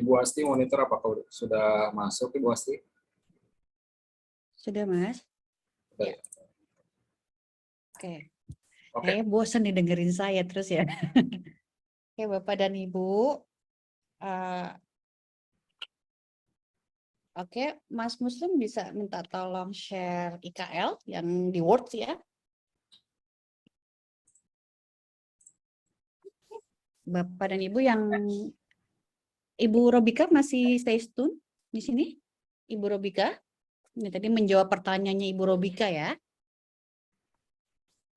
Ibu Asti monitor apakah sudah masuk, Ibu Asti? Sudah, Mas? Sudah. Ya. Oke. Oke. Kayaknya bosan nih dengerin saya terus ya. Oke, Bapak dan Ibu. Oke, Mas Muslim bisa minta tolong share IKL yang di Word ya. Bapak dan Ibu yang Ibu Robika masih stay tune di sini? Ibu Robika? Ini tadi menjawab pertanyaannya Ibu Robika ya.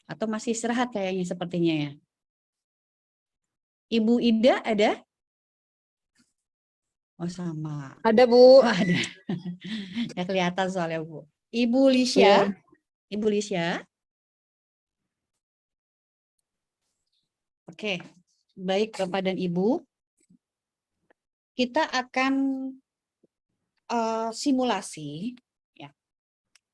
Atau masih istirahat kayaknya sepertinya ya. Ibu Ida ada? Oh sama. Ada, Bu. Oh ada. Ya kelihatan soalnya Bu. Ibu Iya. Lisya? Ibu Lisya? Oke. Baik Bapak dan Ibu. Kita akan simulasi ya.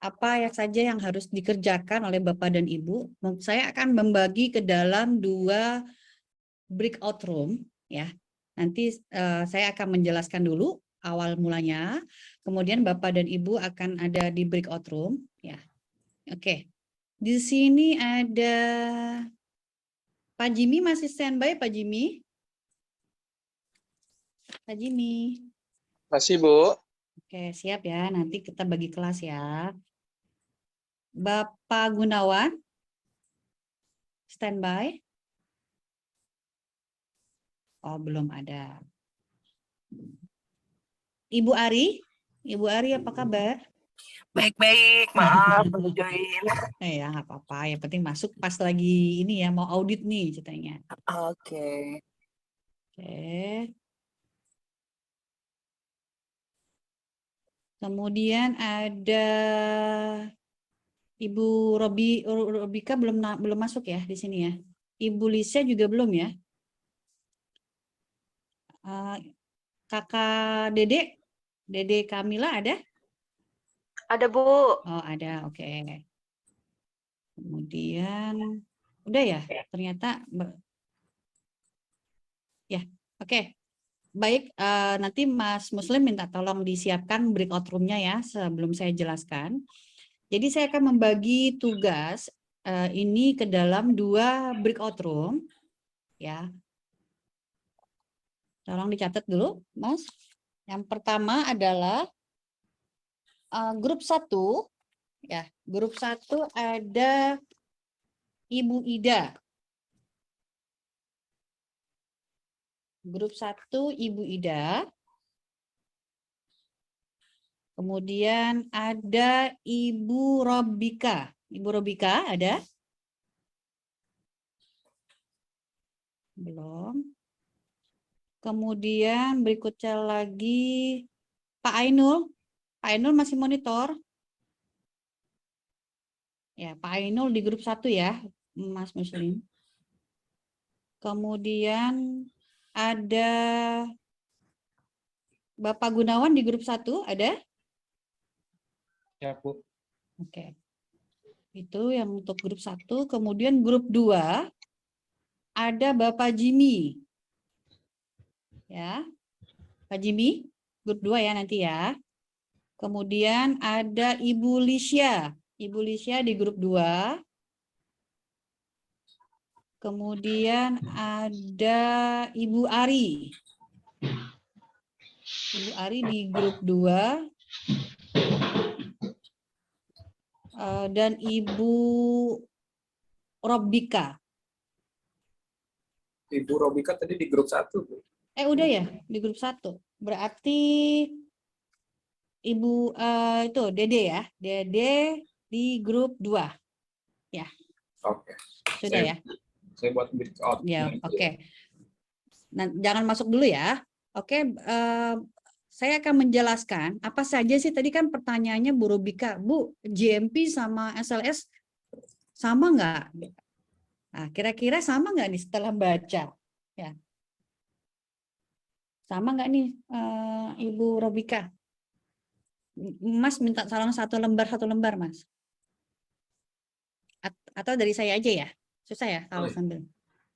Apa saja yang harus dikerjakan oleh Bapak dan Ibu. Saya akan membagi ke dalam 2 breakout room ya. Nanti saya akan menjelaskan dulu awal mulanya, kemudian Bapak dan Ibu akan ada di breakout room ya. Oke. Di sini ada Pak Jimmy, masih standby Pak Jimmy? Pak Jimmy. Masih, Bu. Oke, siap ya. Nanti kita bagi kelas ya. Bapak Gunawan, standby? Oh, belum ada. Ibu Ari? Ibu Ari apa kabar? Baik-baik, maaf belum join. Ya, nggak apa-apa. Yang penting masuk pas lagi ini ya, mau audit nih ceritanya. Oke. Oke. Kemudian ada Ibu Robika belum masuk ya di sini ya. Ibu Lisa juga belum ya. Kakak Dede Kamila ada? Ada, Bu. Oh ada, oke. Kemudian udah ya, ternyata ya, oke. Baik, nanti Mas Muslim minta tolong disiapkan breakout room-nya ya sebelum saya jelaskan. Jadi saya akan membagi tugas ini ke dalam 2 breakout room ya. Tolong dicatat dulu, Mas. Yang pertama adalah grup 1 ya. Grup 1 ada Ibu Ida. Grup 1 Ibu Ida. Kemudian ada Ibu Robika. Ibu Robika ada? Belum. Kemudian berikutnya lagi Pak Ainul. Pak Ainul masih monitor? Ya, Pak Ainul di grup 1 ya, Mas Muslim. Kemudian ada Bapak Gunawan di grup 1, ada? Ya, Bu. Oke. Itu yang untuk grup 1. Kemudian grup 2 ada Bapak Jimmy. Ya. Pak Jimmy, grup 2 ya nanti ya. Kemudian ada Ibu Lisya. Ibu Lisya di grup 2. Kemudian ada Ibu Ari. Ibu Ari di grup 2. Dan Ibu Robika. Ibu Robika tadi di grup 1, Bu. Udah ya, di grup 1. Berarti Ibu itu Dede ya. Dede di grup 2. Ya. Oke. Sudah ya. Saya buat breakout. Ya, oke. Nah, jangan masuk dulu ya. Oke, saya akan menjelaskan apa saja sih tadi kan pertanyaannya Bu Robika. Bu, GMP sama SLS sama nggak? Nah, kira-kira sama nggak nih setelah baca? Ya. Sama nggak nih Ibu Robika? Mas minta tolong satu lembar, Mas. Atau dari saya aja ya? Susah ya kalau sambil.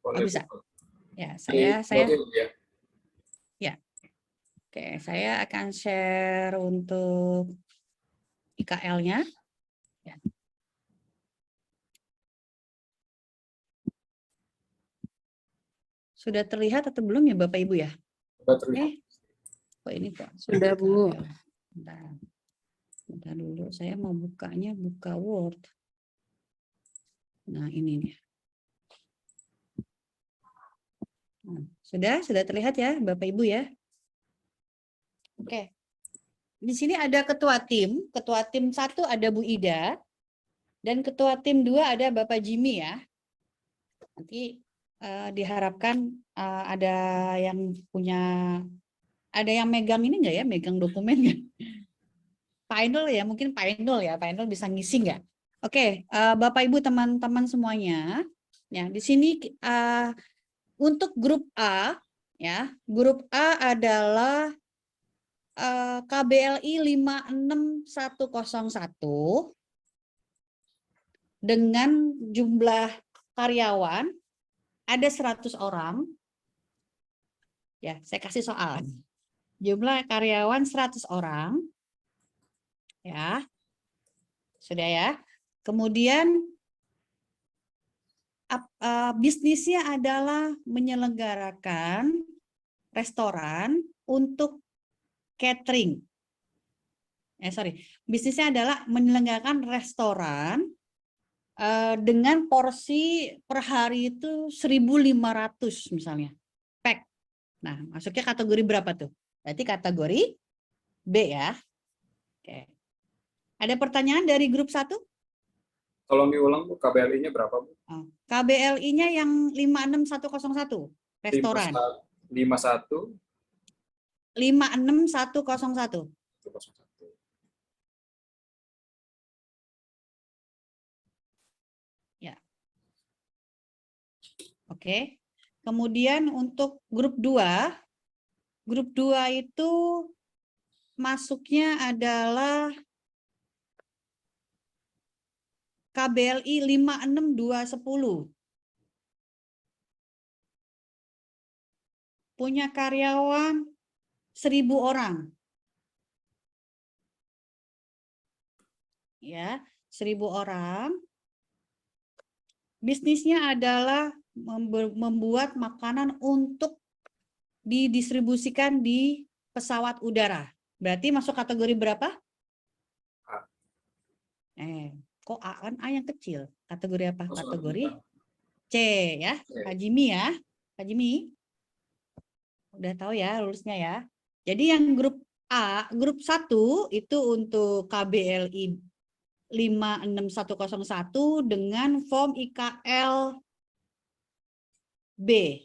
Oh, bisa. Ya, saya Ya. ya. Oke, saya akan share untuk IKL-nya. Ya. Sudah terlihat atau belum ya Bapak Ibu ya? Sudah terlihat. Kok ini kok? Sudah, Bu. Bentar dulu, saya mau bukanya buka Word. Nah, ini nih. Nah, sudah terlihat ya Bapak Ibu ya? Oke. Di sini ada ketua tim 1 ada Bu Ida, dan ketua tim 2 ada Bapak Jimmy ya. Nanti diharapkan ada yang megang ini enggak ya, megang dokumen nggak? Pak Ainul ya, mungkin Pak Ainul bisa ngisi nggak? Oke, Bapak Ibu teman-teman semuanya, ya di sini untuk grup A, ya grup A adalah KBLI 56101 dengan jumlah karyawan ada 100 orang. Ya, saya kasih soal. Jumlah karyawan 100 orang. Ya. Sudah ya. Kemudian bisnisnya adalah menyelenggarakan restoran untuk catering. Bisnisnya adalah menyelenggarakan restoran dengan porsi per hari itu 1.500 misalnya. Pack. Nah, masuknya kategori berapa tuh? Berarti kategori B ya. Oke. Ada pertanyaan dari grup 1? Tolong diulang Bu, KBLI-nya berapa Bu? KBLI-nya yang 56101, restoran. 51 56101. 101. Ya. Oke. Kemudian untuk grup 2 itu masuknya adalah KBLI 56210. Punya karyawan 1.000 orang. Ya, 1.000 orang. Bisnisnya adalah membuat makanan untuk didistribusikan di pesawat udara. Berarti masuk kategori berapa? A. Kok A kan A yang kecil? Kategori apa? Masuk Kategori A. C ya. C. Pak Jimmy ya. Pak Jimmy. Udah tahu ya lulusnya ya. Jadi yang grup A, grup 1 itu untuk KBLI 56101 dengan form IKL B.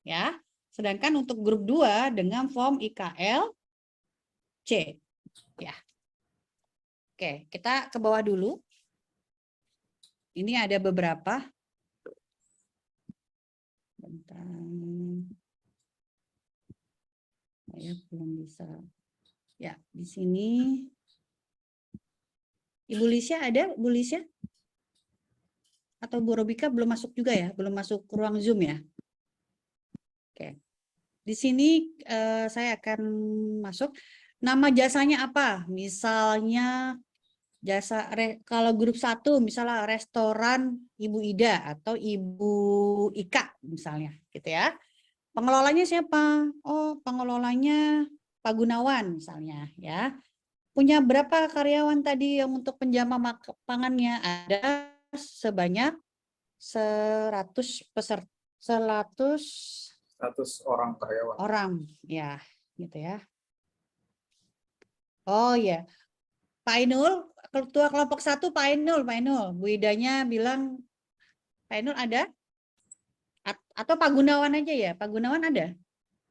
Ya. Sedangkan untuk grup 2 dengan form IKL C. Ya. Oke, kita ke bawah dulu. Ini ada beberapa. Bentar. Saya belum bisa. Ya, di sini Ibu Lisya ada? Bu Lisya? Atau Bu Robika belum masuk juga ya? Belum masuk ruang Zoom ya? Oke. Di sini saya akan masuk. Nama jasanya apa? Misalnya kalau grup 1 misalnya restoran Ibu Ida atau Ibu Ika misalnya gitu ya. Pengelolanya siapa? Oh, pengelolanya Pak Gunawan misalnya ya. Punya berapa karyawan tadi yang untuk penjama pangannya? Ada sebanyak 100 orang karyawan. orang ya, gitu ya. Oh ya. Pak Ainul, ketua kelompok 1 Pak Ainul. Bu Idanya bilang Pak Ainul ada? Atau Pak Gunawan aja ya? Pak Gunawan ada?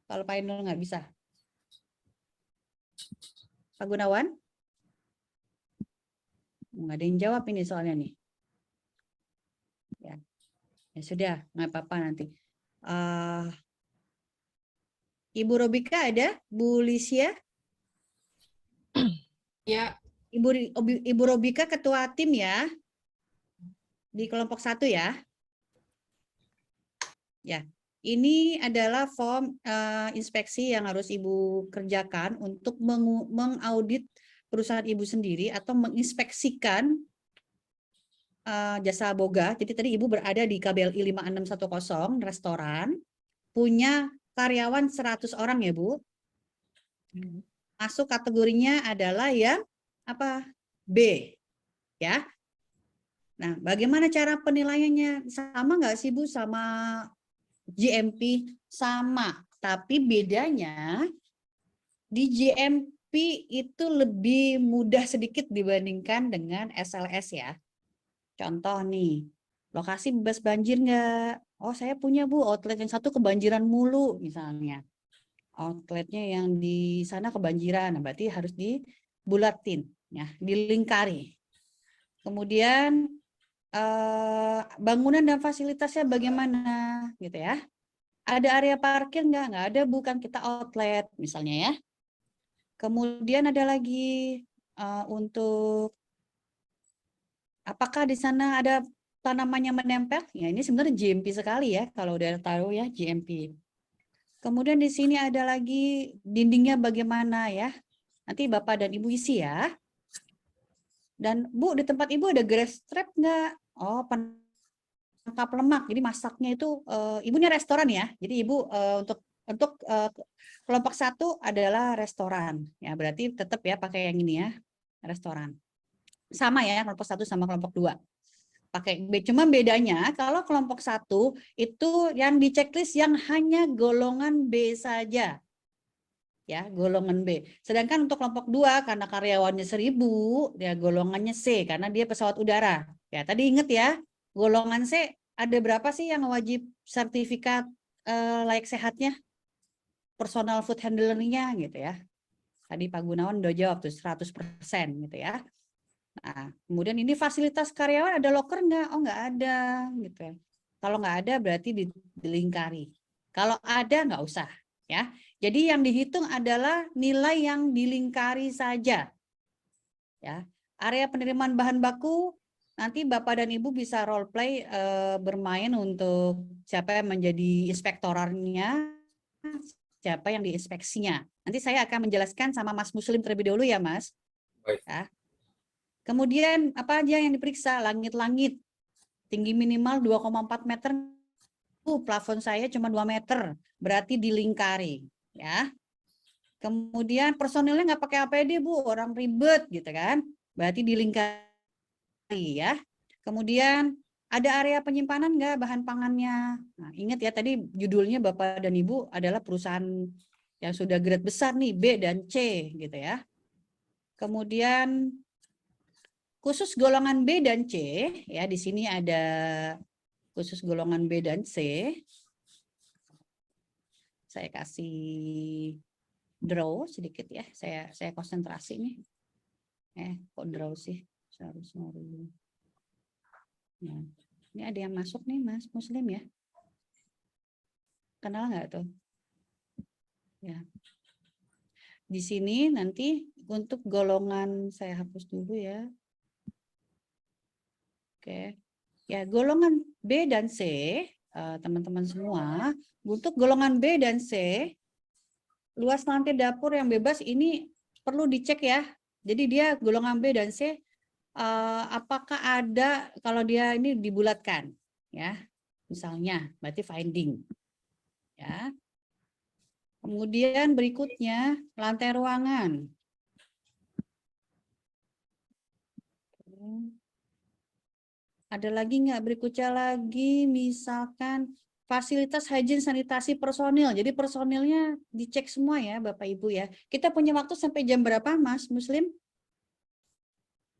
Kalau Pak Ainul nggak bisa. Pak Gunawan? Nggak ada yang jawab ini soalnya nih. Ya sudah, nggak apa-apa nanti. Ibu Robika ada? Bu Lisya? Ya. Ibu Robika ketua tim ya? Di kelompok 1 ya? Ya. ini adalah form inspeksi yang harus Ibu kerjakan untuk mengaudit perusahaan Ibu sendiri atau menginspeksikan jasa boga. Jadi tadi Ibu berada di KBLI 5610 restoran, punya karyawan 100 orang ya Bu. Masuk kategorinya adalah yang apa? B. Ya. Nah, bagaimana cara penilaiannya? Sama nggak sih Bu sama GMP? Sama, tapi bedanya di GMP itu lebih mudah sedikit dibandingkan dengan SLS ya. Contoh nih, lokasi bebas banjir nggak? Oh, saya punya Bu, outlet yang satu kebanjiran mulu misalnya. Outletnya yang di sana kebanjiran, nah, berarti harus dibulatin, ya, dilingkari. Kemudian bangunan dan fasilitasnya bagaimana, gitu ya? Ada area parkir nggak? Nggak ada, bukan kita outlet misalnya ya. Kemudian ada lagi untuk apakah di sana ada tanamannya menempel? Ya ini sebenarnya GMP sekali ya kalau udah tahu ya GMP. Kemudian di sini ada lagi dindingnya bagaimana ya? Nanti Bapak dan Ibu isi ya. Dan Bu, di tempat Ibu ada grass trap nggak? Oh, penangkap lemak. Jadi masaknya itu Ibunya restoran ya. Jadi Ibu untuk kelompok 1 adalah restoran. Ya, berarti tetap ya pakai yang ini ya, restoran. Sama ya kelompok 1 sama kelompok 2. Pakai B. Cuma bedanya kalau kelompok 1 itu yang di checklist yang hanya golongan B saja. Ya, golongan B. Sedangkan untuk kelompok 2 karena karyawannya 1000, ya golongannya C karena dia pesawat udara. Ya, tadi ingat ya, golongan C ada berapa sih yang wajib sertifikat layak sehatnya? Personal food handlernya gitu ya. Tadi Pak Gunawan udah jawab tuh 100% gitu ya. Nah, kemudian ini fasilitas karyawan ada loker nggak? Oh, nggak ada gitu ya. Kalau nggak ada berarti dilingkari. Kalau ada nggak usah ya. Jadi yang dihitung adalah nilai yang dilingkari saja. Ya. Area penerimaan bahan baku nanti Bapak dan Ibu bisa role play bermain untuk siapa yang menjadi inspektorannya, siapa yang diinspeksinya. Nanti saya akan menjelaskan sama Mas Muslim terlebih dahulu ya, Mas. Baik. Ya. Kemudian apa aja yang diperiksa? Langit-langit. Tinggi minimal 2,4 meter. Plafon saya cuma 2 meter. Berarti dilingkari. Ya. Kemudian personilnya nggak pakai APD Bu, orang ribet gitu kan. Berarti dilingkari ya. Kemudian ada area penyimpanan nggak bahan pangannya? Nah, ingat ya tadi judulnya Bapak dan Ibu adalah perusahaan yang sudah grade besar nih B dan C gitu ya. Kemudian khusus golongan B dan C ya di sini ada khusus golongan B dan C. Saya kasih draw sedikit ya. Saya konsentrasi nih. Kok draw sih? Sorry. Nah, ini ada yang masuk nih Mas Muslim ya. Kenal nggak tuh? Ya. Di sini nanti untuk golongan saya hapus dulu ya. Oke. Ya, golongan B dan C teman-teman semua, untuk golongan B dan C luas lantai dapur yang bebas ini perlu dicek ya. Jadi dia golongan B dan C apakah ada kalau dia ini dibulatkan ya. Misalnya berarti finding. Ya. Kemudian berikutnya lantai ruangan. Ada lagi nggak berikutnya lagi misalkan fasilitas hygiene sanitasi personil. Jadi personilnya dicek semua ya Bapak Ibu ya. Kita punya waktu sampai jam berapa Mas Muslim?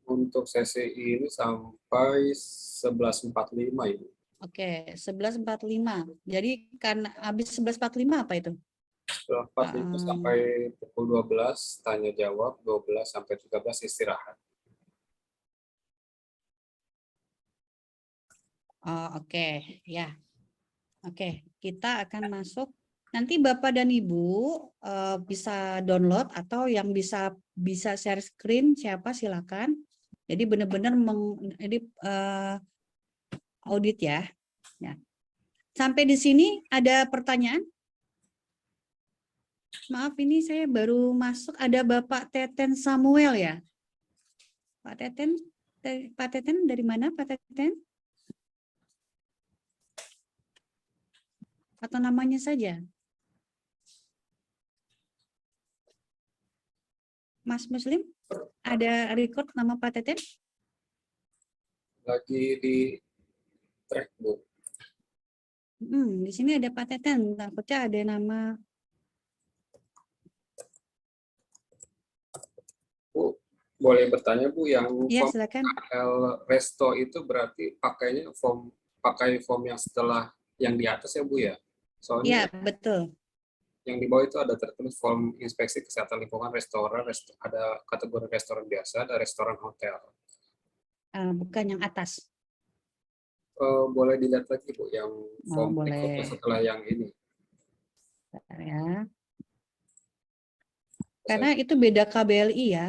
Untuk sesi ini sampai 11.45 ini. Oke, 11.45. Jadi kan habis 11.45 apa itu? 11.45 sampai pukul 12 tanya jawab, 12 sampai 13 istirahat. Oh, oke, ya. Oke, kita akan masuk. Nanti Bapak dan Ibu bisa download atau yang bisa share screen siapa silakan. Jadi benar-benar audit ya. Ya. Sampai di sini ada pertanyaan? Maaf, ini saya baru masuk. Ada Bapak Teten Samuel ya? Pak Teten dari mana Pak Teten? Atau namanya saja? Mas Muslim, ada record nama Pak Teten? Lagi di track, Bu. Di sini ada Pak Teten, takutnya ada nama. Bu, boleh bertanya, Bu, yang Ya, form silakan. KL Resto itu berarti pakai form yang setelah yang di atas ya, Bu ya? Ya, Soalnya betul. yang di bawah itu ada tertulis form inspeksi kesehatan lingkungan restoran, ada kategori restoran biasa, ada restoran hotel. Bukan yang atas. Boleh dilihat lagi, Bu, yang form berikutnya Boleh. setelah yang ini. Bentar ya. Karena itu beda KBLI ya.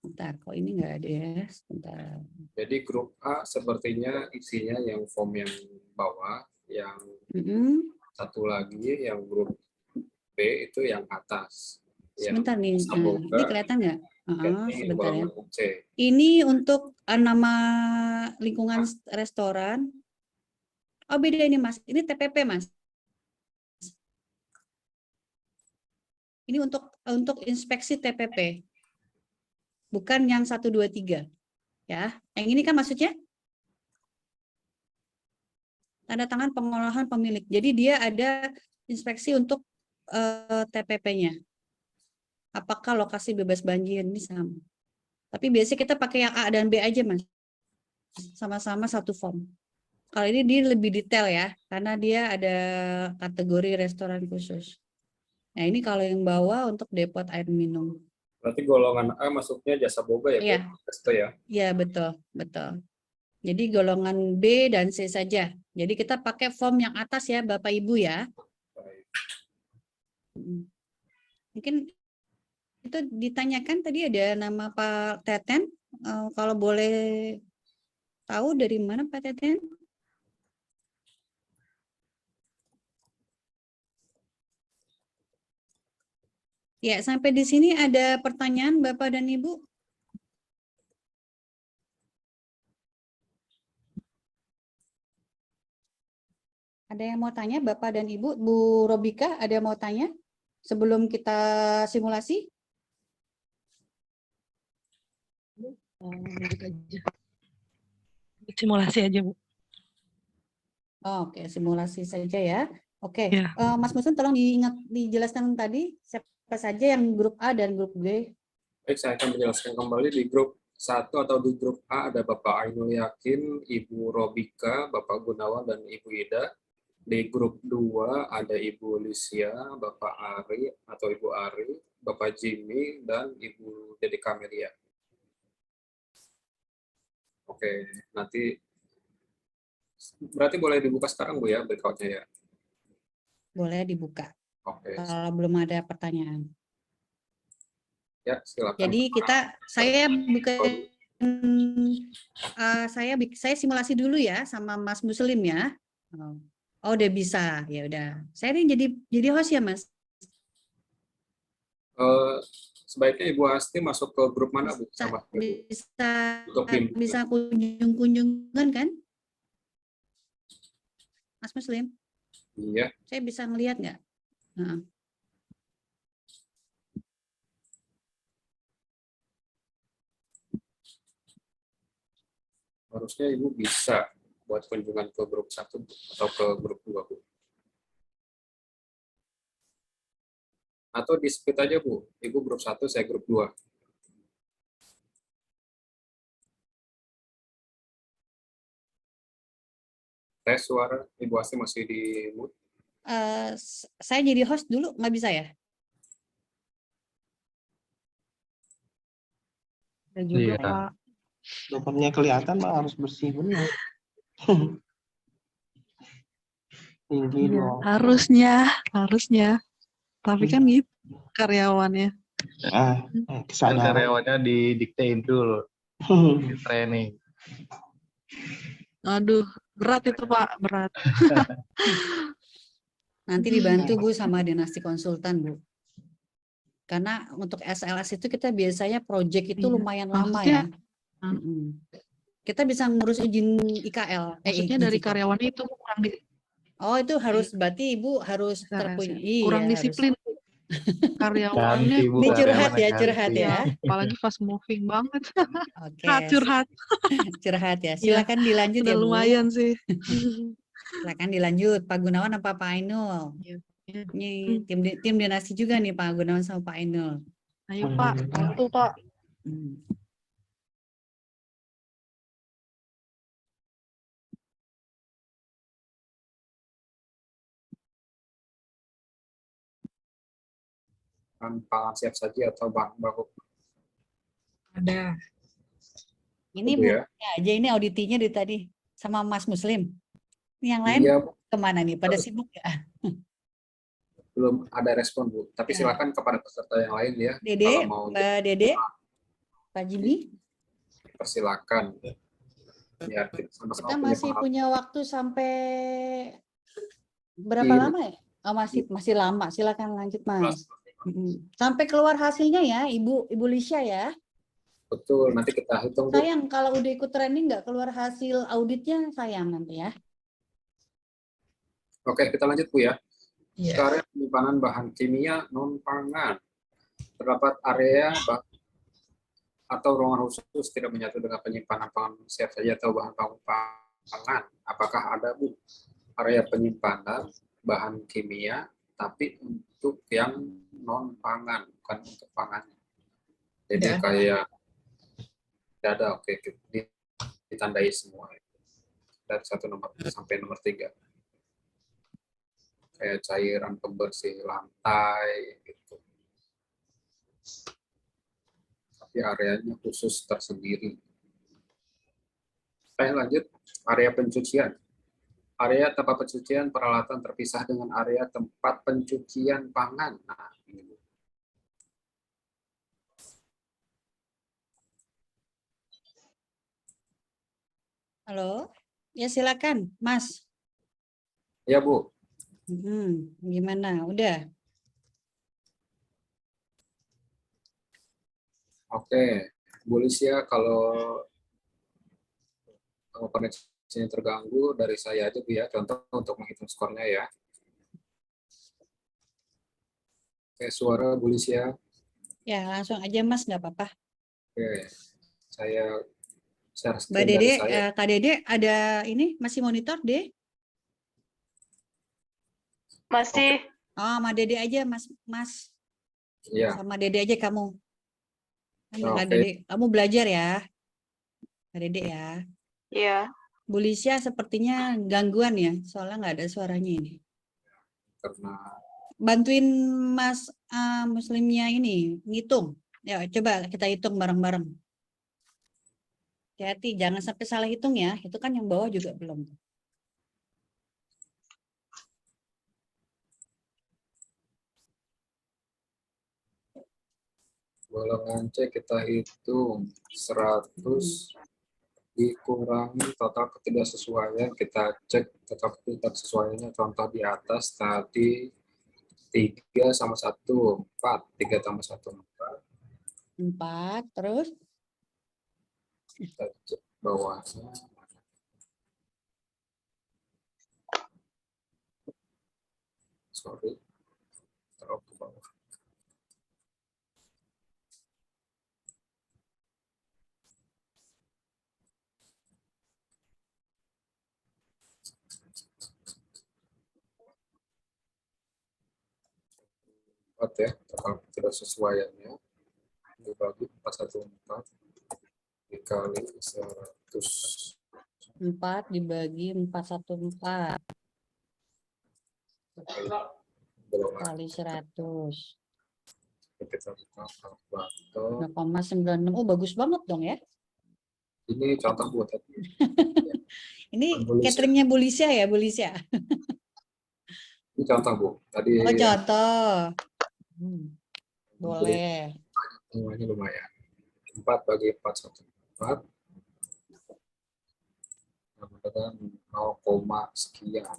Bentar, kok ini nggak ada ya. Sebentar. Jadi grup A sepertinya isinya yang form yang bawah, yang satu lagi yang grup B itu yang atas. Sebentar nih, Semoga ini kelihatan nggak? Sebentar ya. golongan C. Ini untuk nama lingkungan restoran. Oh, beda ini Mas. Ini TPP Mas. Ini untuk inspeksi TPP. Bukan yang 1, 2, 3. Ya. Yang ini kan maksudnya tanda tangan pengolahan pemilik. Jadi dia ada inspeksi untuk TPP-nya. Apakah lokasi bebas banjir ini sama. Tapi biasanya kita pakai yang A dan B aja Mas. Sama-sama satu form. Kalau ini dia lebih detail ya, karena dia ada kategori restoran khusus. Nah ini kalau yang bawah untuk depot air minum. Berarti golongan A masuknya jasa boga ya, Iya. Bu? Resto ya? Iya betul, betul. Jadi golongan B dan C saja. Jadi kita pakai form yang atas ya Bapak Ibu ya. Baik. Mungkin itu ditanyakan tadi ada nama Pak Teten. Kalau boleh tahu dari mana Pak Teten? Ya, sampai di sini ada pertanyaan Bapak dan Ibu? Ada yang mau tanya Bapak dan Ibu? Bu Robika ada yang mau tanya sebelum kita simulasi? Simulasi aja, Bu. Oke, simulasi saja ya. Oke, Ya. Mas Muslim tolong dijelaskan tadi siapa saja yang grup A dan grup B. Baik, saya akan menjelaskan kembali di grup 1 atau di grup A ada Bapak Ainul Yakin, Ibu Robika, Bapak Gunawan, dan Ibu Ida. Di grup 2 ada Ibu Lysia, Bapak Ari atau Ibu Ari, Bapak Jimmy, dan Ibu Dede Kamelia. Oke, nanti berarti boleh dibuka sekarang Bu ya breakout-nya ya? Boleh dibuka Oke, kalau belum ada pertanyaan. ya silakan. Jadi saya buka saya simulasi dulu ya sama Mas Muslim ya. Oh udah bisa, ya udah. Saya ini jadi host ya Mas. Sebaiknya Ibu Asti masuk ke grup mana Bu? Sama untuk bimbingan. Bisa kunjungan kan? Mas Muslim? Iya. Saya bisa ngelihat nggak? Harusnya Ibu bisa buat kunjungan ke grup 1 atau ke grup 2 Bu. Atau di split aja Bu, Ibu grup 1, saya grup 2. Tes suara, Ibu Asti masih di mute. Saya jadi host dulu, nggak bisa ya? Ada juga, Iya. Pak. Nomornya kelihatan, Pak, harus bersih benar. Tinggi Iya, dong. harusnya. Tapi kan gitu karyawannya. Kan Kesadaran. karyawannya didiktein dulu di training. Aduh, Berat itu Pak, berat. Nanti dibantu Bu sama dinasti konsultan Bu. Karena untuk SLS itu kita biasanya project itu Iya. lumayan lama Maksudnya, ya. Kita bisa ngurus izin IKL. maksudnya dari karyawan itu kurang di Oh itu harus berarti Ibu harus SLS terpunya. ya. Iya Kurang harus. disiplin karyawannya. Ganti Bu Ini curhat karyawannya ya, curhat ganti. ya. Apalagi fast moving banget. Oke, Curhat. curhat ya. Iya, Silakan dilanjut udah ya Bu. lumayan sih. Silakan dilanjut. Pak Gunawan apa Pak Ainul? Iya. Iya. Ini tim dinasti juga nih Pak Gunawan sama Pak Ainul. Ayo Pak, bantu Pak. Hmm. Pangan siap saji atau bahan baku. Ada. Ini Itu Bu ya. aja ini auditinya dari tadi sama Mas Muslim. Yang lain Iya, kemana nih? Pada sibuk ya? belum ada respon Bu. Tapi Ya. silakan kepada peserta yang lain ya. Dede, Kalau mau Mbak Dede, Pak Jimmy, persilakan. Ya, kita sama-sama kita punya masih pengalaman. punya waktu sampai berapa Ini. lama ya? Oh, masih lama. Silakan lanjut Mas. Sampai keluar hasilnya ya, Ibu Lisha ya. Betul, nanti kita hitung Bu. Sayang kalau udah ikut training nggak keluar hasil auditnya, sayang nanti ya. Oke, kita lanjut Bu ya. Iya. Area penyimpanan bahan kimia non-pangan. Terdapat area atau ruangan khusus tidak menyatu dengan penyimpanan pangan siap saji atau bahan pangan. Apakah ada Bu area penyimpanan bahan kimia tapi untuk yang non-pangan, bukan untuk pangan. Jadi Tidak ada. kayak tidak ada, oke, ditandai semua. Dari 1 sampai nomor 3. Kayak cairan pembersih lantai, gitu. Tapi areanya khusus tersendiri. Saya lanjut, area pencucian. Area tempat pencucian peralatan terpisah dengan area tempat pencucian pangan. Nah, ini. Halo, ya silakan Mas. Ya Bu, Gimana? Udah? oke. Bu Lisya, kalau koneksinya terganggu, dari saya aja Bu ya, contoh untuk menghitung skornya ya. Oke, suara Bu Lisya. Ya langsung aja Mas, nggak apa-apa. Oke, saya share Mbak screen Dede, dari saya. Kak Dede ada ini masih monitor deh? Masih. Oh, sama Dede aja Mas. Iya, Sama Dede aja kamu. Kak oke. Dede, kamu belajar ya. Kak Dede ya. Iya. Bu Lisya sepertinya gangguan ya, soalnya nggak ada suaranya ini. Karena Bantuin Mas Muslimnya ini ngitung. Ya, coba kita hitung bareng-bareng. Hati-hati, jangan sampai salah hitung ya. Itu kan yang bawah juga belum. golongan C kita hitung 100 dikurangi total ketidaksesuaian, kita cek total ketidaksesuaiannya, contoh di atas tadi 3 sama 1, 4, 3 tambah 1, 4. 4, terus Kita cek bawahnya. Sorry, taruh ke bawah. Ya, total ketidaksesuaiannya dibagi 414 dikali 100. 4 dibagi 414 kali 100. Kita buka kalkulator. 0,96. Oh, bagus banget dong ya. Ini contoh buat tadi. Ini Bu Lisya. cateringnya Bu Lisya ya, Bu Lisya. Ini contoh Bu. Tadi Oh, contoh. Boleh. Ini lumayan. 4 bagi 4, 1, 4. dengan 0, sekian.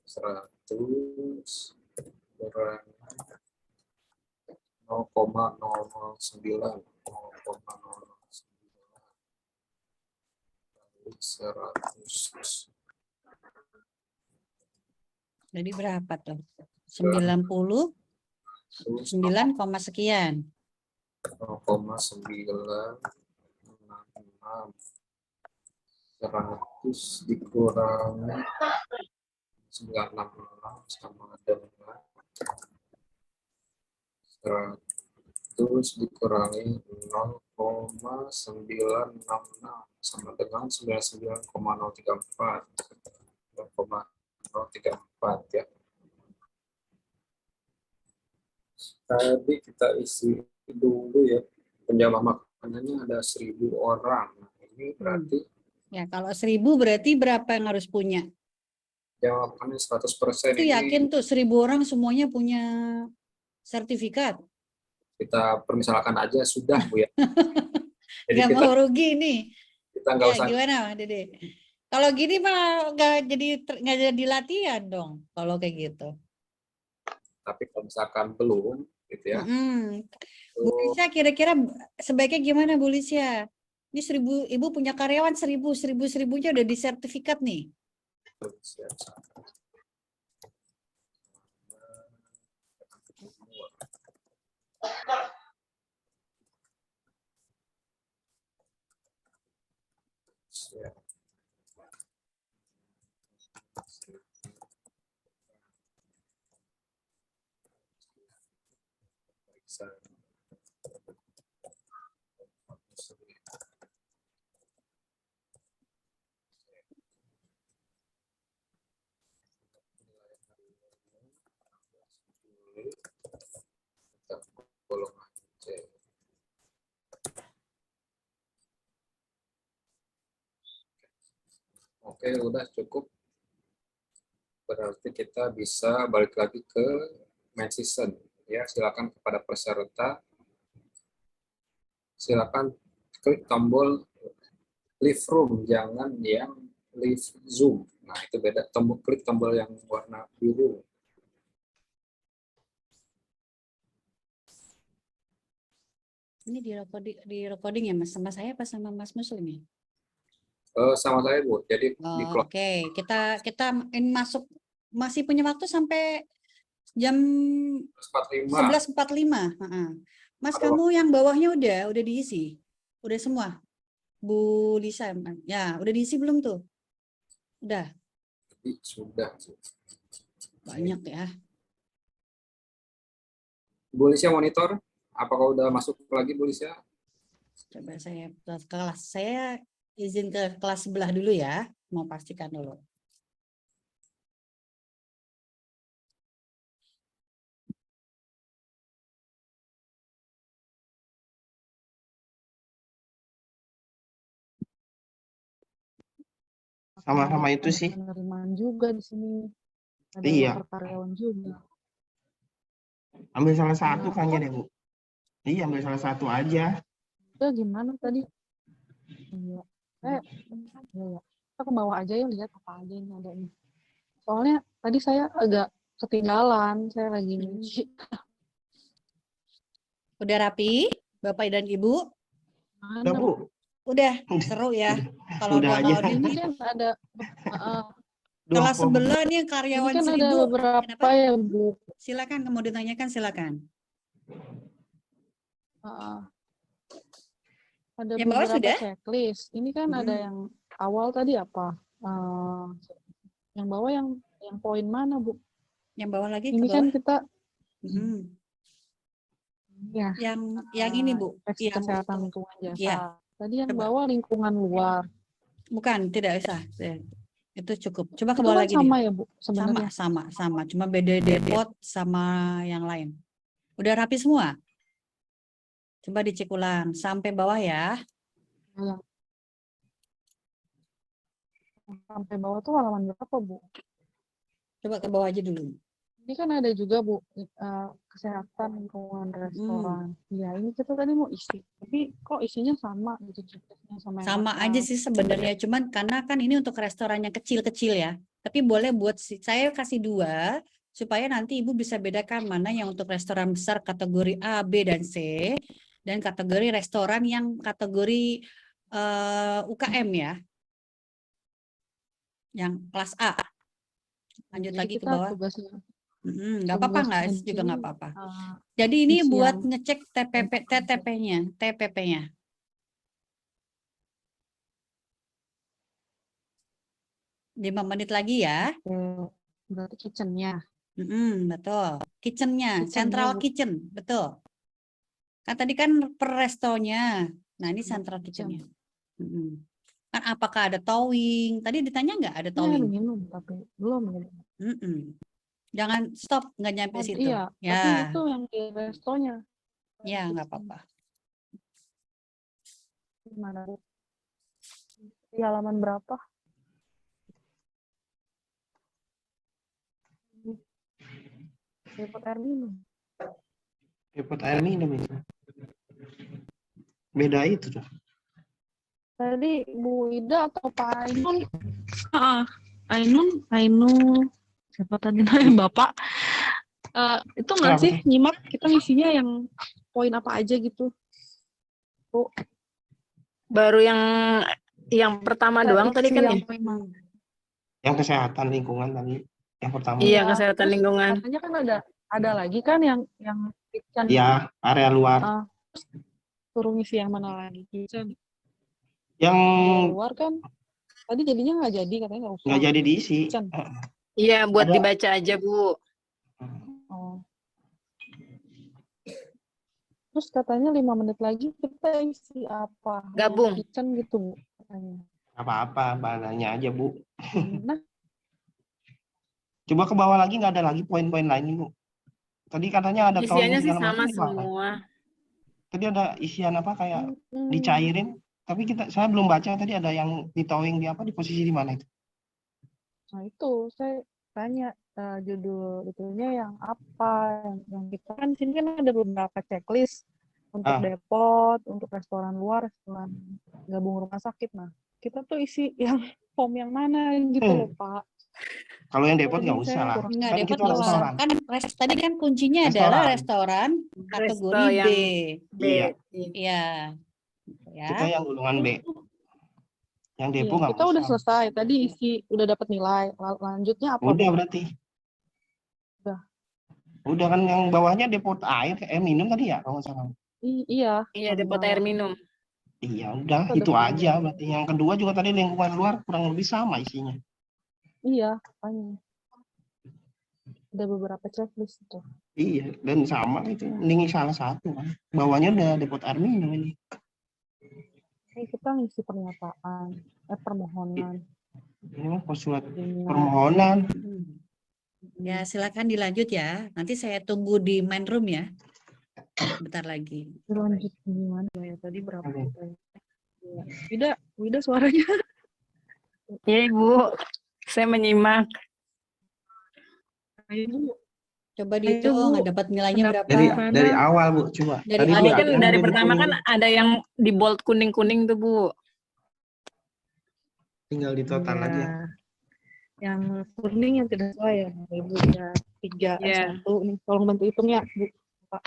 100 kurang 0,009 kali 100. Jadi berapa tuh? 99, sekian. 0,966 100 dikurangi 966 sama dengan 100 dikurangi 0,966 sama dengan 99,034 0,034 ya. Tadi kita isi dulu ya, penjamah makanannya ada 1.000 orang. Nah, ini berarti Ya, kalau 1.000 berarti berapa yang harus punya? penjamah makanannya 100% Itu ini yakin tuh 1.000 orang semuanya punya sertifikat? kita permisalkan aja sudah Bu ya. Jadi Nggak kita mau rugi nih. nggak Ya, usah, gimana Dede? Kalau gini mah nggak jadi latihan dong kalau kayak gitu. tapi kalau misalkan belum gitu ya. Bu Lisya kira-kira sebaiknya gimana Bu Lisya? Ini 1.000, Ibu punya karyawan 1.000 udah disertifikat nih. Golongan C. Oke, udah cukup. Berarti kita bisa balik lagi ke main season. Ya, silakan kepada peserta. Silakan klik tombol leave room, jangan yang leave Zoom. Nah, itu beda. Klik tombol yang warna biru. Ini di recording ya Mas, sama saya apa sama Mas Muslim ya? Sama saya Bu. Jadi di close. Oke, kita ini masuk masih punya waktu sampai jam 45. 11.45. Mas, kamu yang bawahnya udah diisi? Udah semua? Bu Lisa, ya udah diisi belum tuh? Udah? Sudah. Banyak ya. Bu Lisya monitor. Apakah udah masuk lagi Bu Lisya? Coba saya ke kelas. Saya izin ke kelas sebelah dulu ya. Mau pastikan dulu. Sama-sama itu Ada sih. penerimaan juga di sini. Ada Iya. worker karyawan juga. Ambil salah satu Kenapa? kan ya, Bu? Iya, ambil salah satu aja. Udah gimana tadi? Iya. Ya. Kita ke bawah aja ya, lihat apa aja yang ada nih. Soalnya tadi saya agak ketinggalan. Saya lagi nyuci. Udah rapi, Bapak dan Ibu? Udah, Mana? Bu. Udah, seru ya. Kalau Udah aja. kalau Ini ini kan ada kelas Dua form. sebelah nih yang ini karyawan kan ada 1.000. beberapa Kenapa? ya, Bu. Silakan, mau ditanyakan silakan. Ada Yang bawah beberapa sudah? checklist. Ini kan ada yang awal tadi apa? Yang bawah yang poin mana, Bu? Yang bawah lagi ke Ini kan bawah. kita ya Yang ini Bu, inspeksi yang kesehatan lingkungan jasa. ya. Tadi yang Coba. bawah lingkungan luar. Bukan, tidak usah. Itu cukup. Coba ke Itu bawah kan lagi sama nih. ya, Bu, sebenarnya. Sama. Cuma beda depot sama yang lain. Udah rapi semua? Coba dicek ulang sampai bawah ya. Yang sampai bawah tuh halaman berapa, Bu? Coba ke bawah aja dulu. Ini kan ada juga Bu, kesehatan lingkungan restoran. Ya ini kita tadi mau isi, tapi kok isinya sama gitu checklistnya sama yang Sama aja atas. sih sebenarnya, cuman karena kan ini untuk restoran yang kecil-kecil ya. Tapi boleh buat saya kasih 2 supaya nanti Ibu bisa bedakan mana yang untuk restoran besar kategori A, B, dan C, dan kategori restoran yang kategori UKM ya, yang kelas A. Lanjut Jadi lagi ke kita bawah. tugasnya Nggak apa-apa, nggak tugasnya di juga sini, nggak apa-apa. Jadi ini isi buat yang ngecek TPP-nya. 5 menit lagi ya. berarti kitchen-nya. Betul. Kitchen-nya, Kitchen-nya, central Bu. kitchen, betul. Kan tadi kan per restonya. Nah, ini central Kitchen. kitchen-nya. Kan apakah ada towing? Tadi ditanya nggak ada Ini air towing? minum tapi belum ya. Jangan stop, nggak nyampe situ. Iya, tapi Ya, itu yang di restonya. ya nggak apa-apa. Gimana Bu? Di halaman berapa? Dapat air minum. Dapat air minum itu. Beda itu tuh. Tadi Bu Ida atau Pak Ainun? Ainun. Siapa tadi namanya Bapak? Itu nggak Kenapa sih tuh? nyimak kita ngisinya yang poin apa aja gitu? Bu, Baru yang pertama doang tadi isi kan yang ya? memang. Yang kesehatan lingkungan tadi. Yang pertama. Iya, kesehatan Terus lingkungan. katanya kan ada lagi kan yang kitchen. Iya, area luar. Terus suruh ngisi yang mana lagi? Kitchen. Yang Area luar kan tadi jadinya nggak jadi, katanya nggak usah. nggak jadi diisi. Kitchen. Iya, buat Ada. dibaca aja, Bu. Oh. Terus katanya 5 menit lagi kita isi apa? Gabung. Yang kitchen gitu Bu, katanya. Apa-apa, bahasanya aja Bu. Nah, Coba ke bawah lagi, nggak ada lagi poin-poin lain Bu. Tadi katanya ada Isiannya towing sih segala sama macam. Gimana? semua. Tadi ada isian apa kayak dicairin. Tapi saya belum baca tadi ada yang di towing di apa, di posisi di mana itu. Nah itu saya tanya judul itunya yang apa, yang kita kan di sini kan ada beberapa checklist untuk depot, untuk restoran luar, restoran gabung rumah sakit. Nah kita tuh isi yang form yang mana gitu loh Pak. Kalau yang depot Jadi nggak usah saya lah. kurang Nggak Kan depot kita nggak usah. restoran. Kan tadi kan kuncinya adalah restoran kategori B. B. Iya. Iya. Ya. Kita yang golongan B. Yang depo Iya, nggak kita usah. udah selesai. Tadi isi udah dapat nilai. Lanjutnya apa? Udah Bu? berarti. Udah. Udah kan yang bawahnya depot air, minum tadi ya kalau nggak salah. Iya. Iya, dapat air minum. Iya udah Ada itu poin. aja berarti. Yang kedua juga tadi lingkungan luar kurang lebih sama isinya. Iya, makanya. Ada beberapa checklist itu. Iya dan sama itu. Mending salah satu kan. Bawahnya udah depot air minum ini. Ini kita ngisi pernyataan, permohonan. Ini mah surat permohonan. Ya, silakan dilanjut ya. Nanti saya tunggu di main room ya. Bentar lagi. Lanjut gimana ya? Tadi berapa? Ya. Wida suaranya. Iya, Ibu. Saya menyimak. Ayo, Coba dihitung, Bu. dapat nilainya berapa? Dari awal Bu coba. Dari Tadi awal. Tadi kan kelihatan dari udah pertama kuning. kan ada yang di bold kuning-kuning tuh, Bu. Tinggal di total Ya. aja. Yang kuning yang tidak sesuai ya, Ibu ya 3 Iya. 1 nih. Tolong bantu hitung ya, Bu. Pak.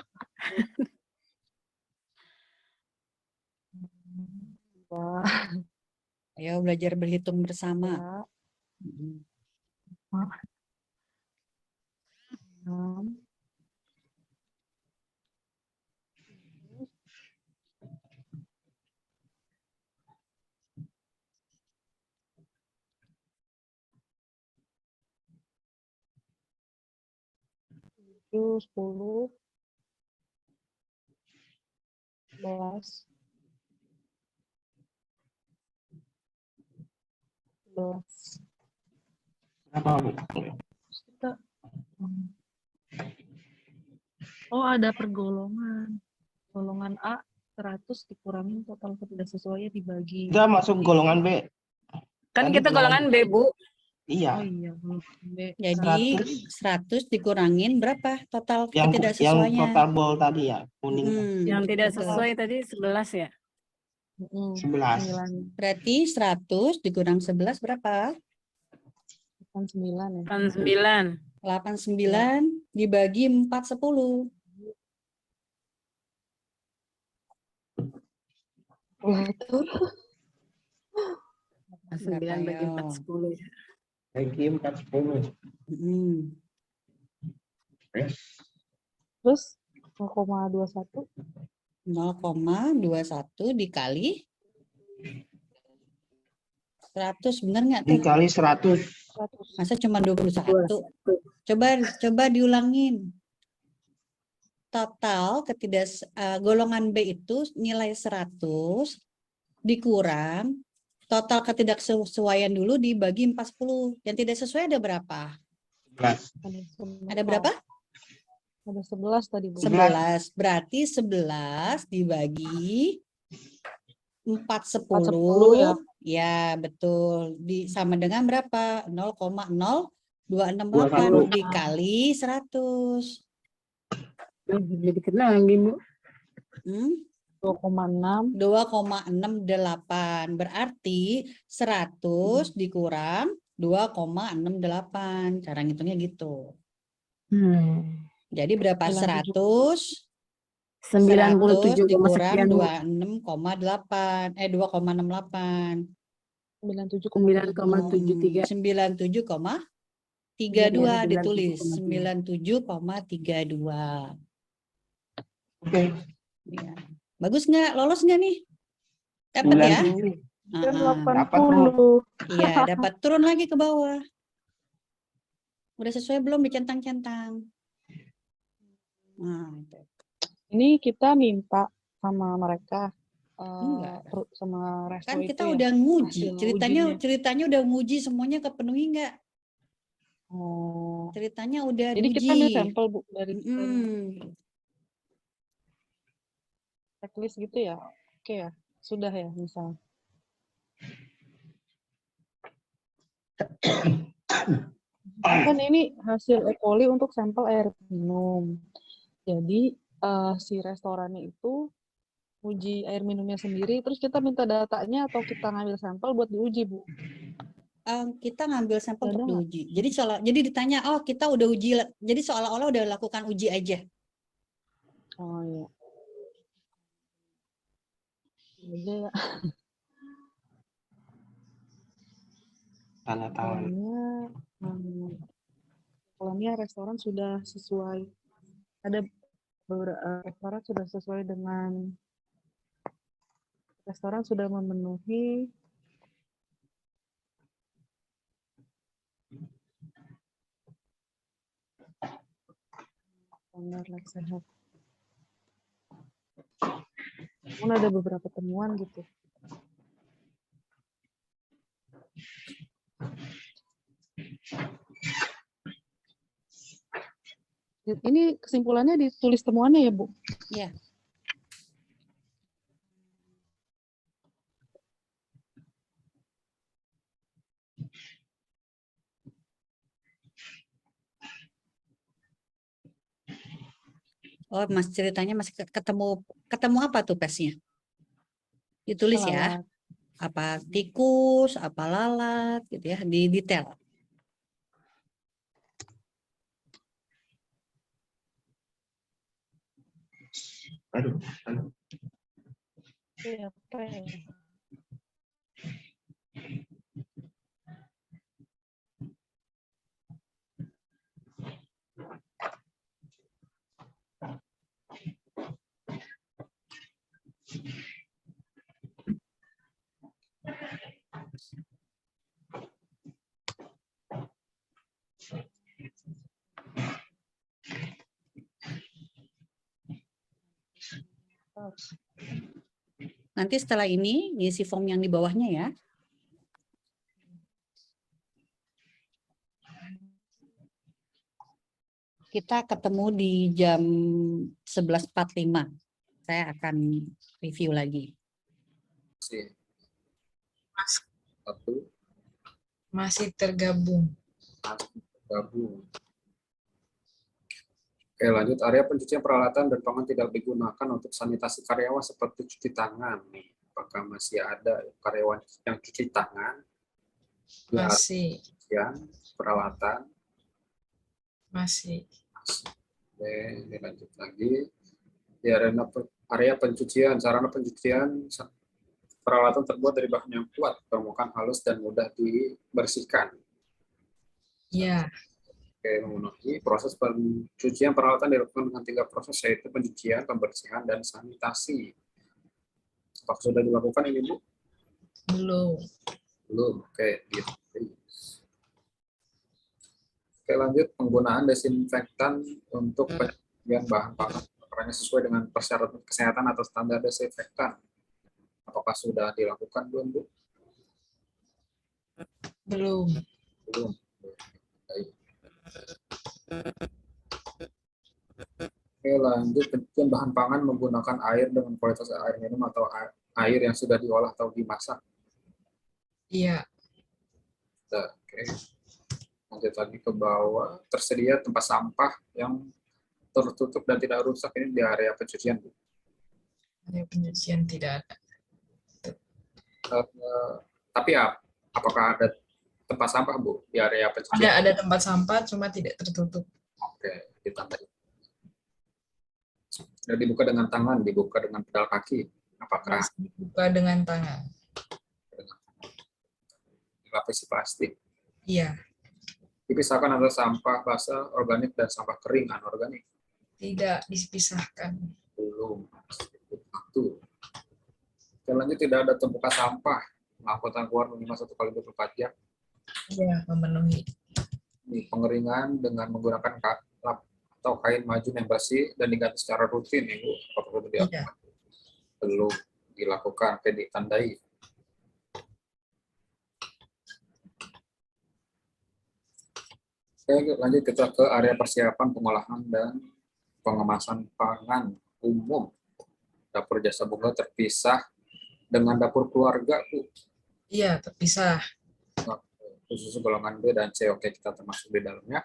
Wah, Ayo belajar berhitung bersama. ya. 6. Tujuh, 10, 11, 12. Berapa Bu? Kita, oh ada pergolongan. Golongan A 100 dikurangin total tidak sesuainya dibagi. Kita masuk golongan B. Kan Tadi kita golongan B, Bu. Iya, Oh iya, huruf B. Jadi 100 100 dikurangin berapa total yang ketidaksesuaiannya? total bold tadi ya, kuning Yang tidak Betul. sesuai tadi 11 ya. 11. 9, Berarti 100 dikurang 11 berapa? 9 ya. Kan 9. 89 dibagi 4, 10. Betul. 9 bagi 4, Yo? 10. Lagi 40. Hmm. Terus 0,21 0,21 dikali 100, bener nggak tuh? Dikali 100. 100. Masa cuma 21? 21. Coba diulangin. Total golongan B itu nilai 100 dikurang total ketidaksesuaian dulu dibagi 40. Yang tidak sesuai ada berapa? Ada berapa? Ada 11 tadi, Bu. 11. Berarti 11 dibagi 4, 10 ya. 10. Ya, betul. Sama dengan berapa? 0,0268 dikali 100. Jadi kena lagi, Bu. 2,6. 2,68. Berarti 100 dikurang 2,68. Cara ngitungnya gitu. Jadi berapa? 100 97, dikurang sekian, Bu. 2,68. 2,68. 97,73. 97,32 ditulis. 97,32. 97,32. Oke. Ya. Bagus nggak? Lolos nggak nih? Dapat ya? 97. Dan Ah, 80. iya, dapat. Turun lagi ke bawah. Udah sesuai belum dicentang-centang? Nah, itu. Ini kita minta sama mereka Enggak. sama resto Kan itu kita ya, udah nguji. hasil Ceritanya ujinya. ceritanya udah nguji semuanya kepenuhi nggak? Oh. Ceritanya udah Jadi diuji. kita ambil sampel, Bu, dari checklist gitu ya. Oke ya. Sudah ya, misal. Kan ini hasil E. coli untuk sampel air minum. Jadi si restorannya itu uji air minumnya sendiri, terus kita minta datanya atau kita ngambil sampel buat diuji, Bu? Kita ngambil sampel Ada untuk nggak? diuji. Jadi ditanya, oh kita udah uji. Jadi seolah-olah udah lakukan uji aja. Oh iya. Aja ya. Tanda tangan. Polanya restoran sudah sesuai. Ada beberapa restoran sudah sesuai dengan restoran sudah memenuhi standar layak sehat. Namun ada beberapa temuan gitu. Ini kesimpulannya ditulis temuannya ya, Bu? Ya. Oh, Mas ceritanya masih ketemu apa tuh pesnya? Ditulis ya. Lalat. Apa tikus, apa lalat gitu ya, di detail. Aduh. Apa ya? Nanti setelah ini ngisi form yang di bawahnya ya. Kita ketemu di jam 11.45. Saya akan review lagi. 1, Masih tergabung. Gabung. Oke, lanjut. Area pencucian peralatan dan pangan tidak digunakan untuk sanitasi karyawan seperti cuci tangan. Nih, apakah masih ada karyawan yang cuci tangan di area Masih. pencucian peralatan? Masih. Oke, ini lanjut lagi. Di area pencucian, sarana pencucian peralatan terbuat dari bahan yang kuat, permukaan halus dan mudah dibersihkan. Ya. Oke, memenuhi proses pencucian peralatan dilakukan dengan 3 proses, yaitu pencucian, pembersihan, dan sanitasi. Apakah sudah dilakukan ini, Bu? Belum. Belum. Oke, gitu. Oke, lanjut. Penggunaan desinfektan untuk pencucian bahan pangan perannya sesuai dengan persyaratan kesehatan atau standar desinfektan. Apakah sudah dilakukan belum, Bu? Belum. Belum. Baik. Oke, lanjut. Pencucian bahan pangan menggunakan air dengan kualitas air minum atau air yang sudah diolah atau dimasak. Iya. Oke. Lanjut lagi ke bawah. Tersedia tempat sampah yang tertutup dan tidak rusak ini di area pencucian, Bu. Area pencucian tidak ada. Tapi apakah ada tempat sampah, Bu, di area pencucian? Ada tempat sampah, cuma tidak tertutup. Oke, ditambah. Sudah dibuka dengan tangan, dibuka dengan pedal kaki. Apakah Masih dibuka dengan tangan. dilapisi plastik? Iya. Dipisahkan antara sampah basah, organik, dan sampah kering, anorganik? Tidak dipisahkan. Belum. Waktu. Dan lanjut, tidak ada tumpukan sampah. Angkutan keluar minimal 1 kali 24 jam. Iya, memenuhi. Ini pengeringan dengan menggunakan lap atau kain majun yang bersih dan diganti secara rutin, Ibu. Apakah sudah dilakukan? Iya. Belum dilakukan, oke, ditandai. Oke, lanjut kita ke area persiapan pengolahan dan pengemasan pangan umum. Dapur jasa boga terpisah dengan dapur keluarga, Bu. Iya, terpisah. Khusus golongan B dan C, oke, kita termasuk di dalamnya.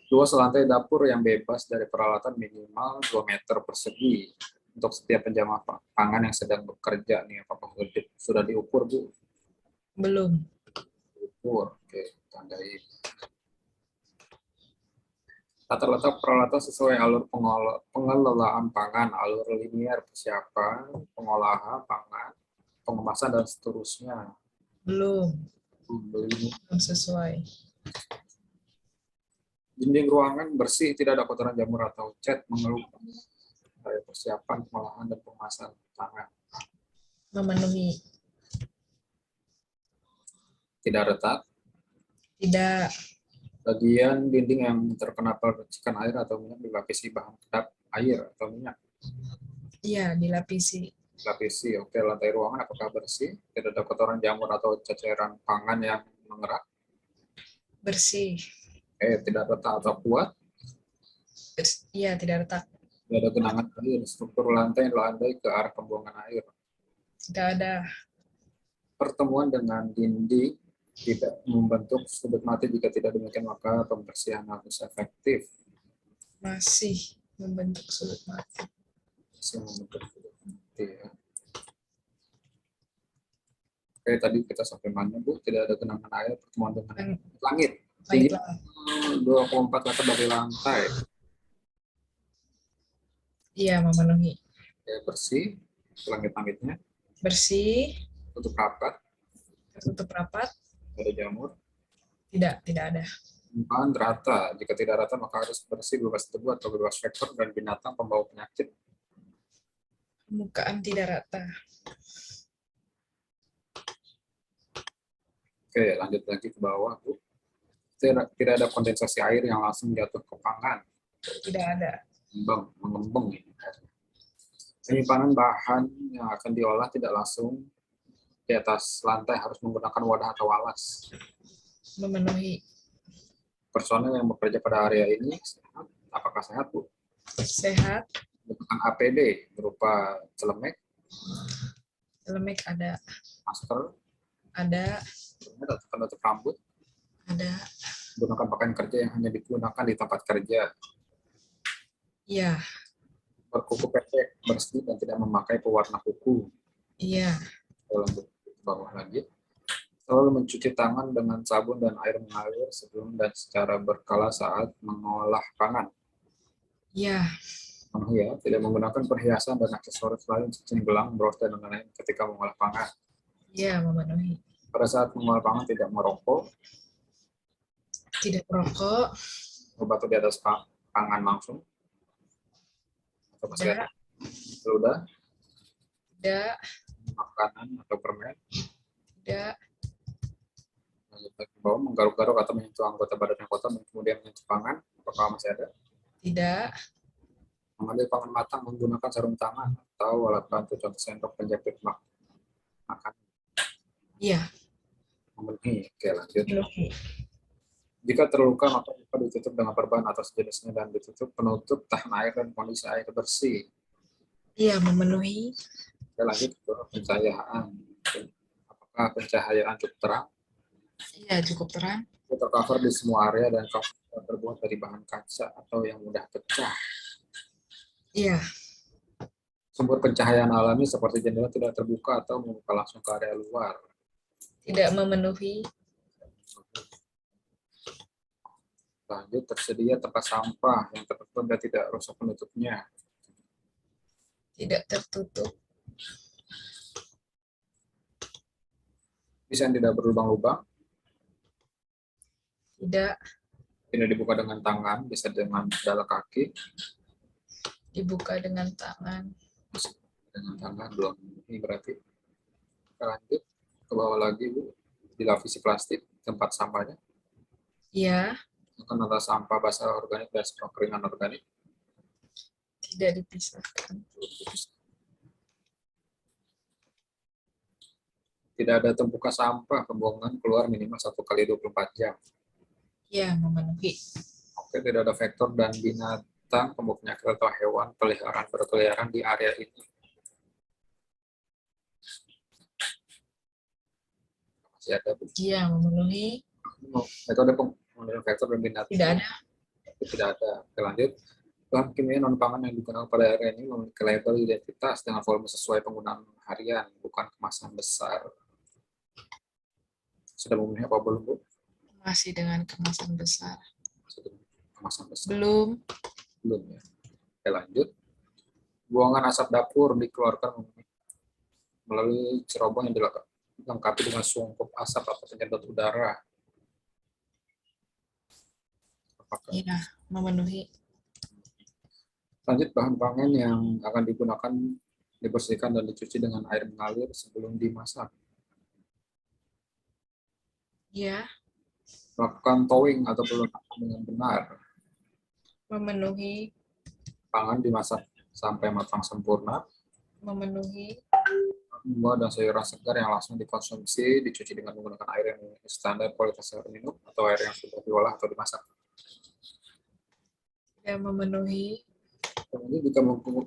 2 selantai dapur yang bebas dari peralatan minimal 2 meter persegi untuk setiap penjama pangan yang sedang bekerja. Nih, apakah sudah diukur, Bu? Belum. Diukur, oke, tandai. Tata letak peralatan sesuai alur pengelolaan pangan, alur linier persiapan, pengolahan pangan, pengemasan, dan seterusnya. Belum. Belum. Belum sesuai. Dinding ruangan bersih, tidak ada kotoran jamur atau cat mengelupas. Persiapan, pengolahan, dan pengemasan pangan. Memenuhi. Tidak retak. Tidak. Bagian dinding yang terkena percikan air atau minyak dilapisi bahan kedap air atau minyak. Iya, dilapisi. Dilapisi. Oke, lantai ruangan apakah bersih? Tidak ada kotoran jamur atau ceceran pangan yang mengerak? Bersih. Tidak retak atau kuat? Iya, tidak retak. Tidak ada genangan air. Struktur lantai yang landai ke arah pembuangan air. Tidak ada. Pertemuan dengan dinding tidak membentuk sudut mati. Jika tidak demikian, maka pembersihan harus efektif. Masih membentuk sudut mati. Masih membentuk sudut mati, ya. Oke, tadi kita sampai mana, Bu? Tidak ada genangan air, pertemuan dengan langit. Tinggi Baiklah. 24 meter dari lantai. Iya, memenuhi. Oke, bersih, langit-langitnya. Bersih. Tutup rapat. Tertutup rapat. Ada jamur. Tidak ada. Permukaan rata. Jika tidak rata, maka harus bersih, bebas debu atau bebas vektor dan binatang pembawa penyakit. Permukaan tidak rata. Oke, lanjut lagi ke bawah, Bu. Tidak ada kondensasi air yang langsung jatuh ke pangan. Tidak ada. Mengembang ini. Penyimpanan bahan yang akan diolah tidak langsung di atas lantai, harus menggunakan wadah atau alas. Memenuhi. Personel yang bekerja pada area ini sehat. Apakah sehat, Bu? Sehat. Menggunakan APD berupa celemek, Celemek ada. masker, Ada. penutup rambut, Ada. Gunakan pakaian kerja yang hanya digunakan di tempat kerja. Iya. Berkuku pendek, bersih, dan tidak memakai pewarna kuku. Iya. Lanjut ke bawah lagi. Selalu mencuci tangan dengan sabun dan air mengalir sebelum dan secara berkala saat mengolah pangan. Iya. Ya, tidak menggunakan perhiasan dan aksesoris lain seperti gelang, bros, dan lain-lain ketika mengolah pangan. Iya, memenuhi. Pada saat mengolah pangan tidak merokok, Tidak merokok. batu di atas pangan langsung, atau masih ada Tidak. ludah, Tidak. makanan atau permen, Tidak. lanjut lagi ke bawah, menggaruk-garuk atau menyentuh anggota badan yang kotor dan kemudian menyentuh pangan, apakah masih ada? Tidak. Mengambil pangan matang menggunakan sarung tangan atau alat bantu contoh sendok penjepit makan. Iya. Memenuhi. Oke, lanjut. Memenuhi. Jika terluka, maka luka ditutup dengan perban atau sejenisnya dan ditutup penutup tahan air dan kondisi air bersih. Iya, memenuhi. Oke, lanjut ke pencahayaan. Apakah pencahayaan cukup terang? Iya, cukup terang. Tercover di semua area dan cover terbuat dari bahan kaca atau yang mudah pecah. Iya. Sumber pencahayaan alami seperti jendela tidak terbuka atau membuka langsung ke area luar. Tidak memenuhi. Lanjut, tersedia tempat sampah yang tertutup dan tidak rusak penutupnya. Tidak tertutup. Bisa tidak berlubang-lubang, Tidak. tidak dibuka dengan tangan, bisa dengan pedal kaki, Dibuka dengan tangan. dengan tangan belum. Ini berarti. Kita lanjut ke bawah lagi, Bu. Dilapisi plastik tempat sampahnya. Iya. Akan ada sampah basah organik dan sampah keringan organik. Tidak dipisahkan. Tidak ada tumpukan sampah, pembuangan keluar minimal 1 kali 24 jam. Iya, memenuhi. Oke, tidak ada vektor dan binatang pembawa penyakit atau hewan peliharaan berkeliaran di area ini. Masih ada, Bu? Iya, memenuhi. Metode pengendalian vektor dan binatang. Tidak ada. Tidak ada. Oke, lanjut. Bahan kimia non-pangan yang digunakan pada area ini memiliki label identitas dengan volume sesuai penggunaan harian, bukan kemasan besar. Sudah memenuhi apa belum, Bu? Masih dengan kemasan besar. Sudah kemasan besar. Belum. Belum ya. Oke, lanjut. Buangan asap dapur dikeluarkan melalui cerobong yang dilengkapi dengan sungkup asap atau penyedot udara. Apakah? Iya, memenuhi. Lanjut, bahan pangan yang akan digunakan dibersihkan dan dicuci dengan air mengalir sebelum dimasak. Iya, Melakukan towing atau pelunakan dengan benar. memenuhi. Pangan dimasak sampai matang sempurna. Memenuhi. Buah dan sayuran segar yang langsung dikonsumsi dicuci dengan menggunakan air yang standar kualitas air minum atau air yang sudah diolah atau dimasak. Tidak memenuhi. Kemudian jika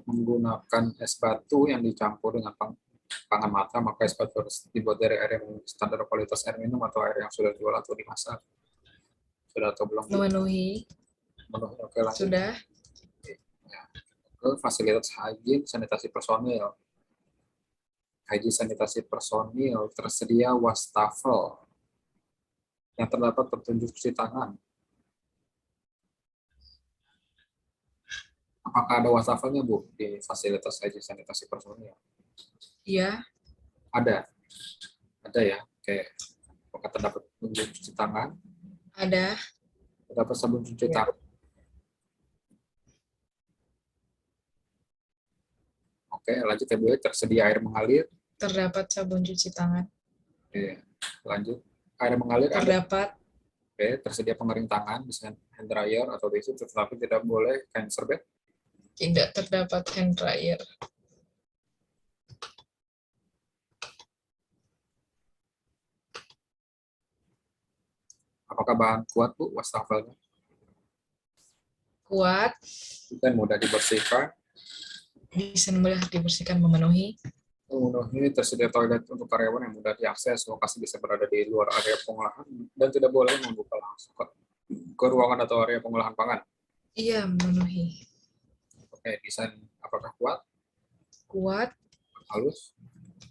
menggunakan es batu yang dicampur dengan pangan matang, maka es batu harus dibuat dari air yang standar kualitas air minum atau air yang sudah diolah atau dimasak. Sudah atau belum? Memenuhi. Memenuhi. Oke, lanjut. Sudah. Ke fasilitas higien sanitasi personil. Higien sanitasi personil tersedia wastafel yang terdapat petunjuk cuci tangan. Apakah ada wastafelnya, Bu, di fasilitas higien sanitasi personil? Iya. Ada. Ada ya. Oke. Apakah terdapat petunjuk cuci tangan? Ada. Terdapat sabun cuci Ya. tangan? Oke, lanjut ya, Bu. Tersedia air mengalir? Terdapat sabun cuci tangan. Oke, lanjut. Air mengalir ada. Terdapat. Oke, tersedia pengering tangan, bisa hand dryer atau tisu, tetapi tidak boleh kain serbet. Tidak terdapat hand dryer. Apakah bahan kuat, Bu, wastafelnya? Kuat. Dan mudah dibersihkan. Bisa mudah dibersihkan, memenuhi. Memenuhi tersedia toilet untuk karyawan yang mudah diakses, lokasi bisa berada di luar area pengolahan, dan tidak boleh membuka langsung ke ruangan atau area pengolahan pangan. Iya, memenuhi. Oke, desain apakah kuat, Kuat. halus,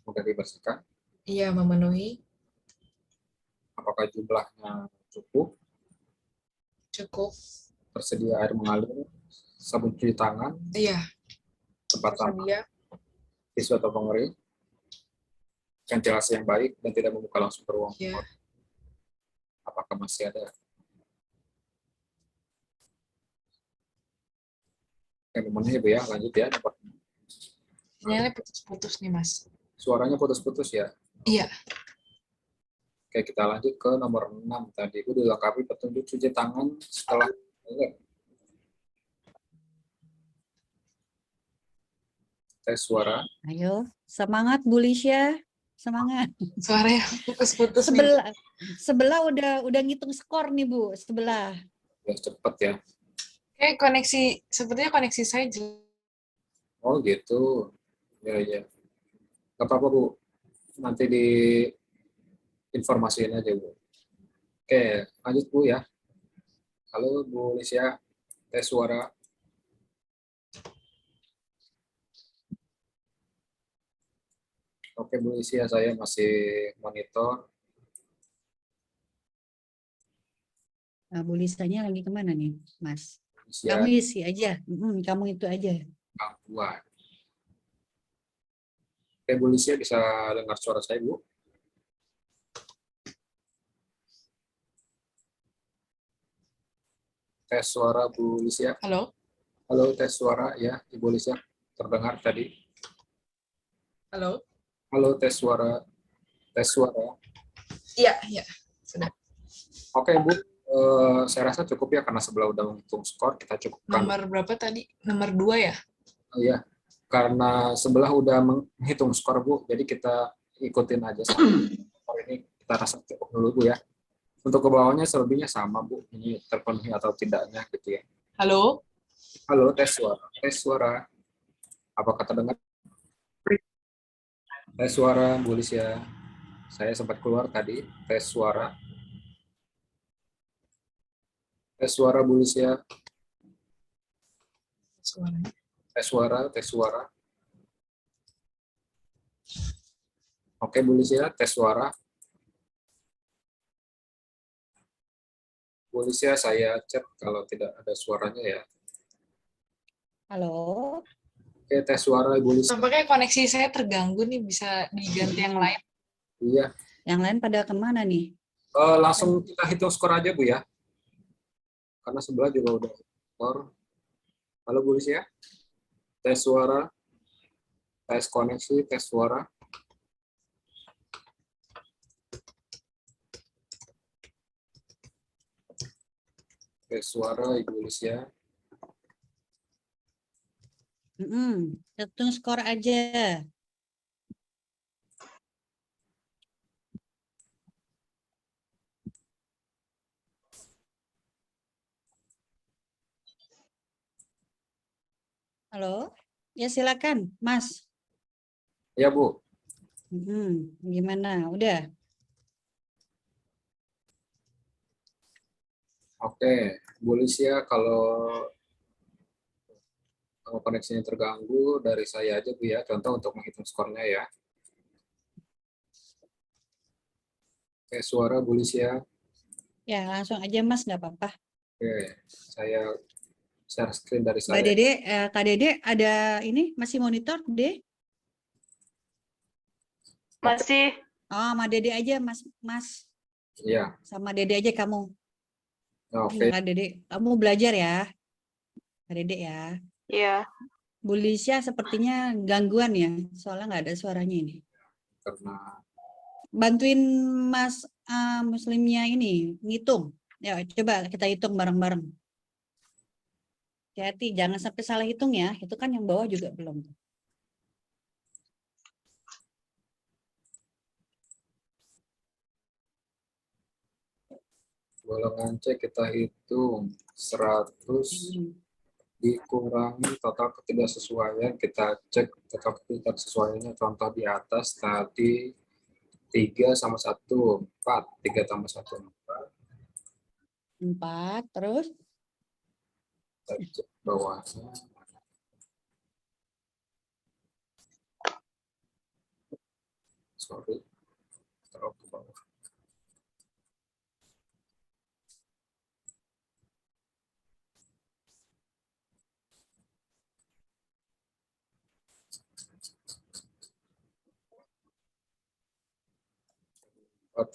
mudah dibersihkan, Iya, memenuhi. apakah jumlahnya cukup, Cukup. tersedia air mengalir, sabun cuci tangan, Iya, tempat tahan tersedia. tisu atau pengering, ventilasi yang baik, dan tidak membuka langsung ke ruang Iya. pengolahan. Apakah masih ada? Oke, memenuhi Bu ya, lanjut ya. Sinyalnya putus-putus nih, Mas. Suaranya putus-putus ya. Iya. Oke, kita lanjut ke nomor 6 tadi. Itu dilengkapi petunjuk cuci tangan setelah tes suara. Ayo, semangat Bu Lisya, semangat. Suaranya putus-putus nih. Sebelah udah ngitung skor nih Bu, sebelah. Ya, cepet ya. Kayak sepertinya koneksi saya jelek. Oh gitu. Ya, ya. Gak apa-apa Bu. Nanti di informasiin aja Bu. Oke, lanjut Bu ya. Halo Bu Lisya, tes suara. Oke Bu Lisya, saya masih monitor. Nah, Bu Lisyanya lagi kemana nih, Mas? Lisya Kamu isi aja, kamu itu aja. gangguan. Oke Bu Lisya, bisa dengar suara saya Bu? Tes suara Bu Lisya. Halo? Halo, tes suara ya, Ibu Lisya. Terdengar tadi. Halo? Halo, tes suara. Tes suara. Iya, iya. Sudah. Oke, Bu. Saya rasa cukup ya, karena sebelah udah menghitung skor, kita cukupkan. Nomor berapa tadi? Nomor 2 ya? Iya, karena sebelah udah menghitung skor, Bu. Jadi kita ikutin aja. Skor ini kita rasa cukup dulu, Bu ya. Untuk ke bawahnya selebihnya sama, Bu. Ini terpenuhi atau tidaknya gitu ya. Halo? Halo, tes suara. Tes suara. Apakah terdengar? Tes suara, Bu Lisya. Saya sempat keluar tadi. Tes suara. Tes suara, Bu Lisya. Suaranya. Tes suara, tes suara. Oke, Bu Lisya, tes suara. Bu Lisya, saya cek kalau tidak ada suaranya ya. Halo? Oke, tes suara, Bu Lisya. Tampaknya koneksi saya terganggu nih, bisa diganti yang lain. Iya. Yang lain pada kemana nih? Langsung kita hitung skor aja, Bu ya. Karena sebelah juga udah skor. Halo, Bu Lisya. Tes suara. Tes koneksi, tes suara. Tes suara, Ibu Lisya. Hitung skor aja. Halo? Ya silakan, Mas. Ya, Bu. Gimana? Udah? Oke, Bu Lisya, kalau koneksinya terganggu, dari saya aja, Bu ya. Contoh untuk menghitung skornya ya. Tes suara, Bu Lisya. Ya, langsung aja Mas, nggak apa-apa. Oke, saya share screen dari Mbak saya. Dede, Kak Dede ada ini masih monitor, Dede? Masih. Oh, sama Dede aja, Mas. Iya. Sama Dede aja kamu. Oke. Kak Dede, kamu belajar ya, Kak Dede ya. Iya. Bu Lisya sepertinya gangguan ya, soalnya nggak ada suaranya ini. Karena Bantuin Mas Muslimnya ini ngitung. Ya, coba kita hitung bareng-bareng. Hati-hati, jangan sampai salah hitung ya. Itu kan yang bawah juga belum. golongan C kita hitung 100. dikurangi total ketidaksesuaian, kita cek total ketidaksesuaiannya. Contoh di atas tadi 3 sama 1, 4. 3 tambah 1, 4. 4, terus Kita cek bawahnya. Sorry, taruh ke bawah.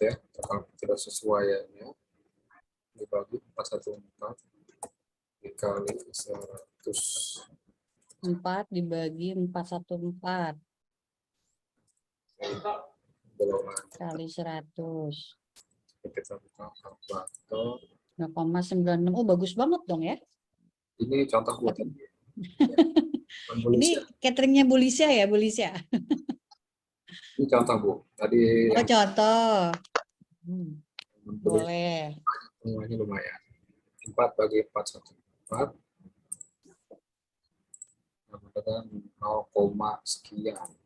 Ya, total ketidaksesuaiannya dibagi 414 dikali 100 4 dibagi 414 golongan. kali 100. Kita buka kalkulator. 0,96. Oh, bagus banget dong ya. Ini contoh buat Ini cateringnya Bu Lisya ya, Bu Lisya? ini contoh Bu. Tadi Oh, yang contoh. menulis Boleh. semuanya lumayan. 4 bagi 414 mendapatkan 0, sekian.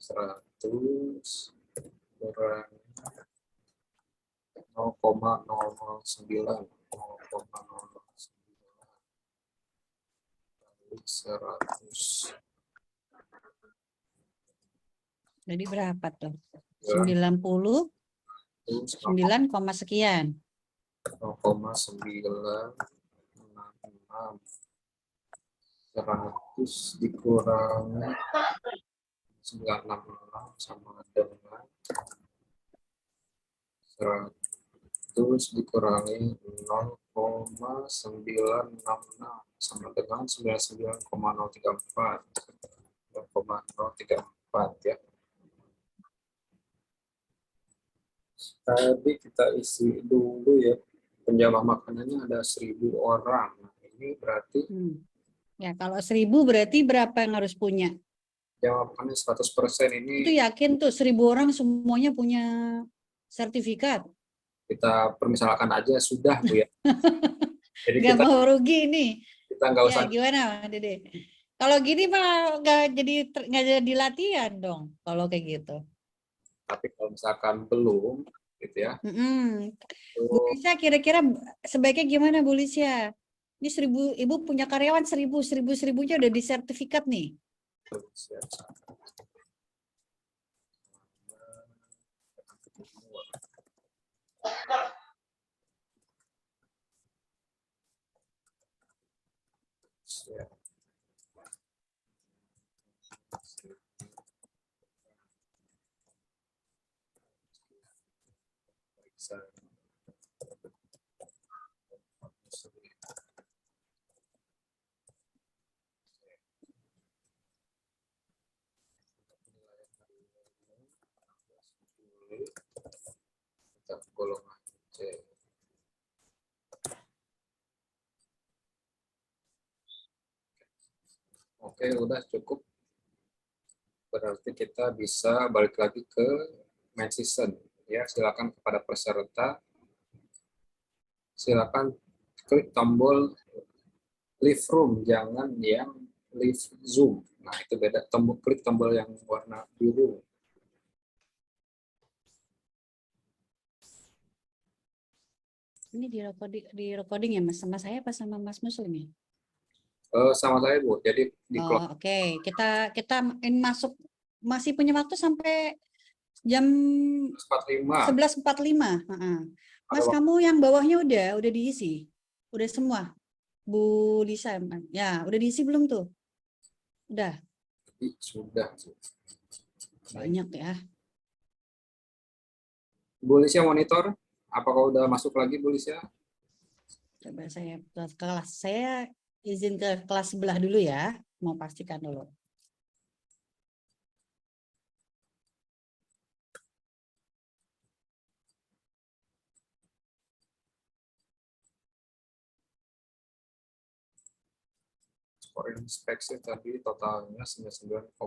100 kurang 0,009 kali 100. Jadi berapa tuh? Ya, 99, sekian. 0,966 100 dikurangi 966 sama dengan 100 dikurangi 0,966 sama dengan 99,034 0,034 ya. Tadi kita isi dulu ya, penjamah makanannya ada 1.000 orang. Nah, ini berarti Ya, kalau 1.000 berarti berapa yang harus punya? penjamah makanannya 100% ini Itu yakin tuh 1.000 orang semuanya punya sertifikat? kita permisalkan aja sudah Bu ya. Jadi Nggak kita mau rugi nih. nggak Ya, usah, gimana, Dede? Kalau gini mah nggak jadi latihan dong, kalau kayak gitu. tapi kalau misalkan belum gitu ya. Bu Lisya kira-kira sebaiknya gimana Bu Lisya? Ini 1.000, Ibu punya karyawan 1.000 udah disertifikat nih. Kita golongan C. Oke, udah cukup. Berarti kita bisa balik lagi ke main season. Ya, silakan kepada peserta. Silakan klik tombol leave room, jangan yang leave Zoom. Nah, itu beda. Klik tombol yang warna biru. Ini di recording ya Mas, sama saya apa sama Mas Muslim ya? Sama saya Bu. Jadi di close. Oke. Kita ini masuk, masih punya waktu sampai jam 45. 11.45. Mas, kamu yang bawahnya udah diisi? Udah semua? Bu Lisa, ya udah diisi belum tuh? Udah? Sudah. Banyak ya. Bu Lisya monitor. Apakah udah masuk lagi Bu Lisya? Coba saya ke kelas. Saya izin ke kelas sebelah dulu ya. Mau pastikan dulu. Skor inspeksi tadi totalnya 99,34.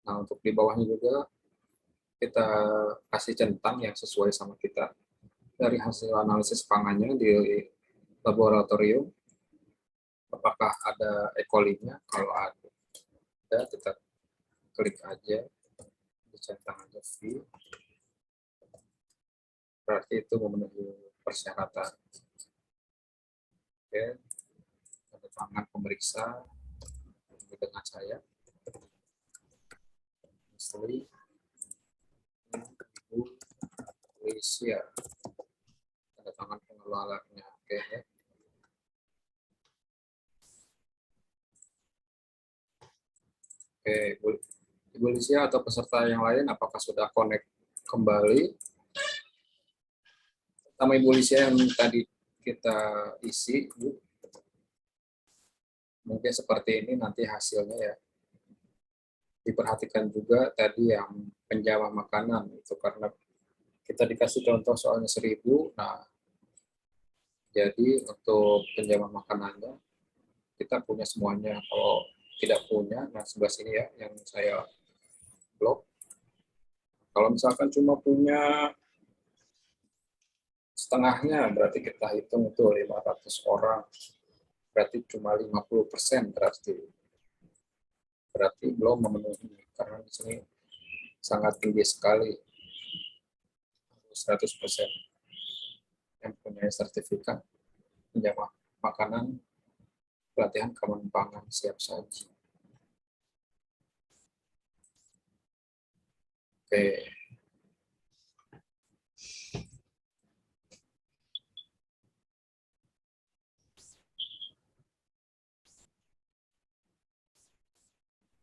Nah, untuk di bawahnya juga kita kasih centang yang sesuai sama kita. dari hasil analisis pangannya di laboratorium, apakah ada E. coli-nya. Kalau ada, kita klik aja, dicentang aja V, berarti itu memenuhi persyaratan. Oke, tanda tangan pemeriksa dengan saya, Asli, Ibu Alicia, tanda tangan pengelolanya. Oke, oke, Ibu Alicia atau peserta yang lain, apakah sudah connect kembali? Sama Ibu Alicia yang tadi kita isi, Bu. Mungkin seperti ini nanti hasilnya ya. Diperhatikan juga tadi yang penjama makanan itu, karena kita dikasih contoh soalnya 1000. Nah, jadi untuk penjama makanannya kita punya semuanya. Kalau tidak punya, nah sebelah sini ya yang saya blok. Kalau misalkan cuma punya setengahnya, berarti kita hitung itu 500 orang. Berarti cuma 50%, berarti belum memenuhi, karena di sini sangat tinggi sekali, 100% yang punya sertifikat penjama makanan pelatihan keamanan pangan siap saji. Oke.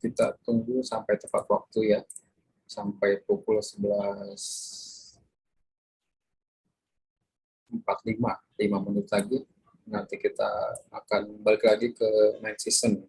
Kita tunggu sampai tepat waktu ya, sampai pukul 11.45, 5 menit lagi. Nanti kita akan balik lagi ke main season.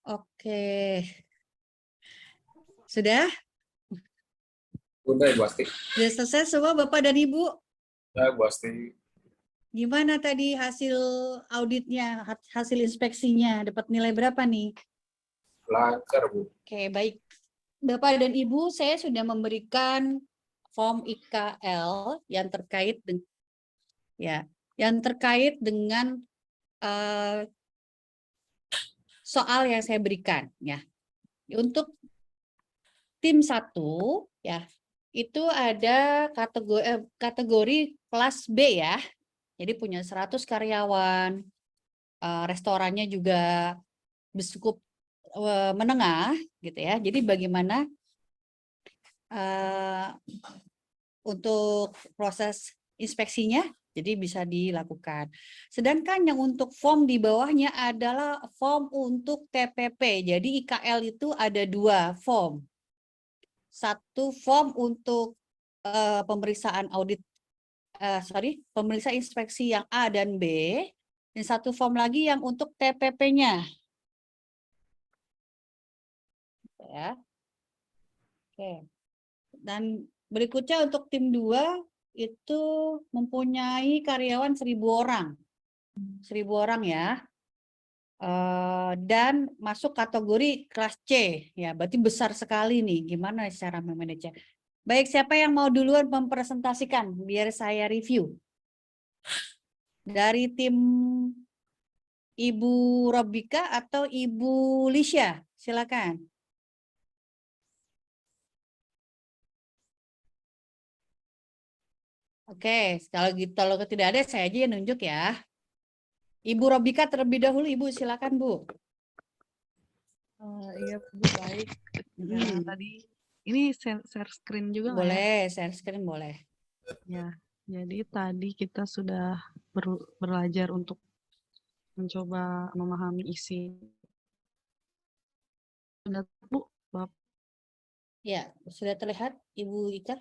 Oke. Sudah? Udah, Ibu Asti. Sudah selesai semua Bapak dan Ibu? Ya, Bu Asti. Gimana tadi hasil auditnya, hasil inspeksinya? Dapat nilai berapa nih? Lancar, Bu. Oke, baik. Bapak dan Ibu, saya sudah memberikan form IKL yang terkait dengan soal yang saya berikan ya. Untuk tim 1 ya, itu ada kategori kelas B ya. Jadi punya 100 karyawan, restorannya juga cukup menengah gitu ya. Jadi bagaimana untuk proses inspeksinya jadi bisa dilakukan. Sedangkan yang untuk form di bawahnya adalah form untuk TPP. Jadi IKL itu ada 2 form. Satu form untuk pemeriksaan pemeriksaan inspeksi yang A dan B, dan satu form lagi yang untuk TPP-nya. Ya. Oke. Dan berikutnya untuk tim 2 itu mempunyai karyawan 1.000 orang. 1.000 orang ya. Dan masuk kategori kelas C ya, berarti besar sekali nih. Gimana cara memanage? Baik, siapa yang mau duluan mempresentasikan biar saya review? Dari tim Ibu Robika atau Ibu Lisha? Silakan. Oke, kalau gitu, kalau tidak ada saya aja yang nunjuk ya. Ibu Robika terlebih dahulu, Ibu silakan Bu. Iya Bu, baik. Ya, tadi ini share screen juga nggak ya? Boleh, share screen boleh. Ya, jadi tadi kita sudah belajar untuk mencoba memahami isi. Sudah Bu, Bapak? Ya, sudah terlihat Ibu Ika?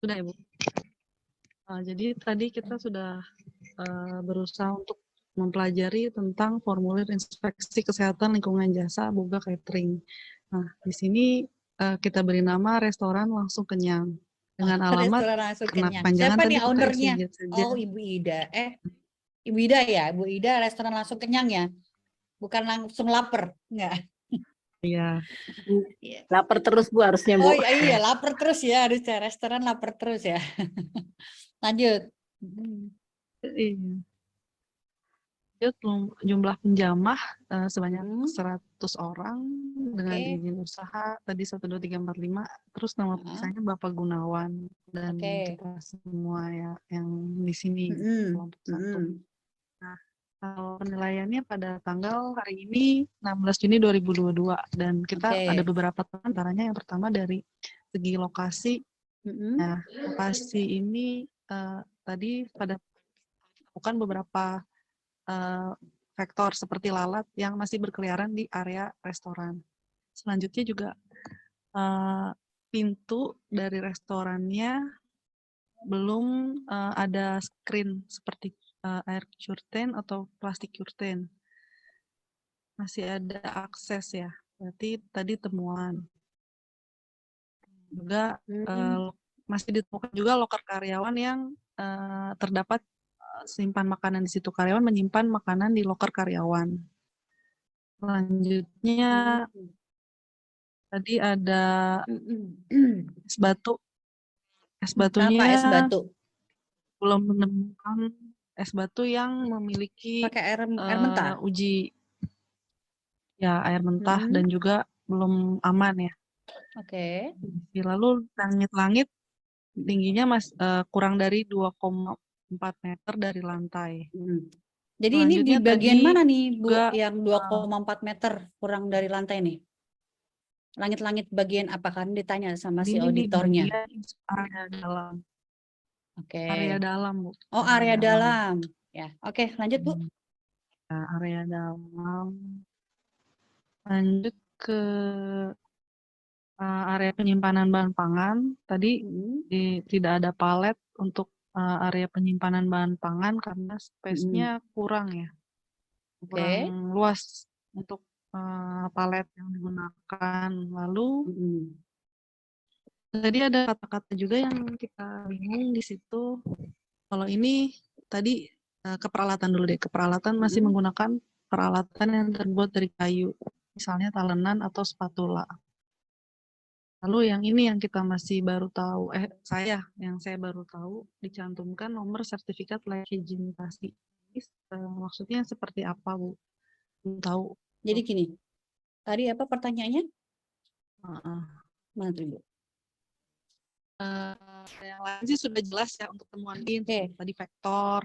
Sudah ya Bu. Jadi tadi kita sudah berusaha untuk mempelajari tentang formulir inspeksi kesehatan lingkungan jasa Boga Catering. Nah, di sini kita beri nama restoran langsung kenyang dengan alamat Restoran langsung kenyang. panjangan Siapa tadi nih pakai ownernya? SIJ saja. Oh, Ibu Ida. Ibu Ida ya, Bu Ida restoran langsung kenyang ya. Bukan langsung lapar, enggak. Iya. Lapar terus Bu harusnya Bu. Oh iya, lapar terus ya, harusnya restoran lapar terus ya. Lanjut. Iya. Jumlah penjamah sebanyak 100 orang dengan izin usaha tadi 1, 2, 3, 4, 5. Terus nama perusahaannya Bapak Gunawan dan kita semua ya yang di sini kelompok 1. Nah, kalau penilaiannya pada tanggal hari ini 16 Juni 2022 dan kita ada beberapa antaranya. Yang pertama dari segi lokasi. Nah, lokasi ini tadi pada bukan beberapa faktor seperti lalat yang masih berkeliaran di area restoran. Selanjutnya juga pintu dari restorannya belum ada screen seperti air curtain atau plastik curtain. Masih ada akses ya, berarti tadi temuan. Juga masih ditemukan juga loker karyawan yang terdapat simpan makanan di situ. Karyawan menyimpan makanan di loker karyawan. Selanjutnya tadi ada es batu. Es batunya apa es batu? belum menemukan es batu yang memiliki pakai air mentah. Uji ya air mentah dan juga belum aman ya. Oke. Lalu langit-langit tingginya kurang dari 2,4 meter dari lantai. Jadi ini di bagian mana nih Bu yang 2,4 meter kurang dari lantai nih? Langit-langit bagian apa kan ditanya sama si auditornya? Area dalam. Oke. Area dalam Bu. Oh, area dalam. Ya, oke, lanjut Bu. Nah, area dalam. Lanjut ke area penyimpanan bahan pangan. Tadi tidak ada palet untuk area penyimpanan bahan pangan karena space-nya kurang ya. kurang luas untuk palet yang digunakan. Lalu Mm-mm. tadi ada kata-kata juga yang kita bingung di situ. Kalau ini tadi ke peralatan dulu deh. Ke peralatan masih menggunakan peralatan yang terbuat dari kayu, misalnya talenan atau spatula. Lalu yang ini yang kita masih baru tahu, saya baru tahu dicantumkan nomor sertifikat layak higienitasi. Maksudnya seperti apa, Bu? Belum tahu. Jadi gini, tadi apa pertanyaannya? Heeh. Mana tuh, Bu? Yang lain sih sudah jelas ya untuk temuan ini. Oke. Tadi vektor.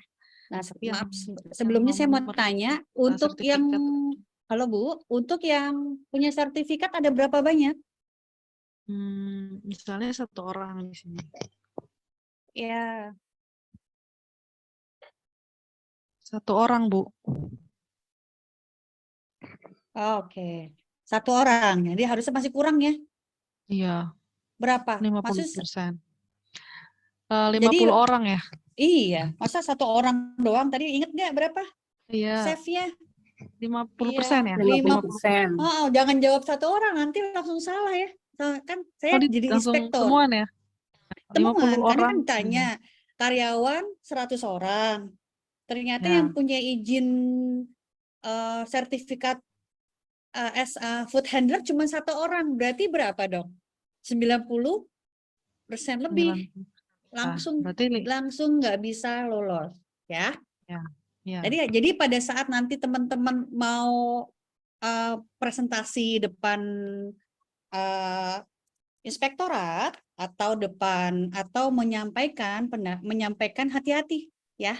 Nah, Tapi yang- maaf, yang sebelumnya saya mau nomor tanya, untuk yang, sertifikat. halo Bu, untuk yang punya sertifikat ada berapa banyak? Misalnya 1 orang di sini. Ya, 1 orang, Bu. oke. 1 orang, jadi harusnya masih kurang ya? Iya, Berapa? 50%. Jadi 50 orang ya? iya, masa 1 orang doang? Tadi inget nggak berapa Iya, save-nya? 50% ya? 50%. Oh, jangan jawab 1 orang, nanti langsung salah ya. Kan saya jadi langsung inspektor. temuan ya? 50 Temuan, karena orang. kan ditanya karyawan 100 orang. Ternyata Ya. yang punya izin sertifikat as a food handler cuma 1 orang. Berarti berapa dong? 90% lebih. 90. Berarti Langsung nggak bisa lolos, ya. ya. Jadi pada saat nanti teman-teman mau presentasi depan inspektorat atau menyampaikan hati-hati ya.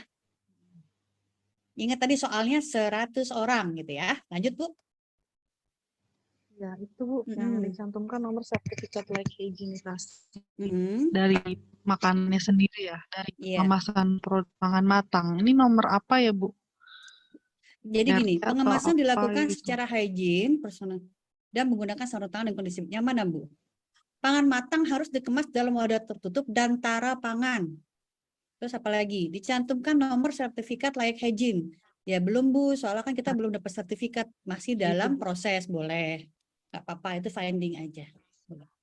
Ingat tadi soalnya 100 orang gitu ya. Lanjut, Bu. Ya, itu Bu, yang dicantumkan nomor sertifikat layak higienitas dari makanannya sendiri ya, dari pengemasan produk pangan matang. Ini nomor apa ya, Bu? Jadi gini, RT atau pengemasan apa dilakukan gitu? secara hygiene, personal, dan menggunakan sarung tangan dan kondisi nyaman, Bu. Pangan matang harus dikemas dalam wadah tertutup dan tara pangan. Terus apa lagi? Dicantumkan nomor sertifikat layak hygiene. Ya belum, Bu, soalnya kan kita belum dapat sertifikat, masih dalam proses, boleh. Nggak apa-apa, itu finding aja.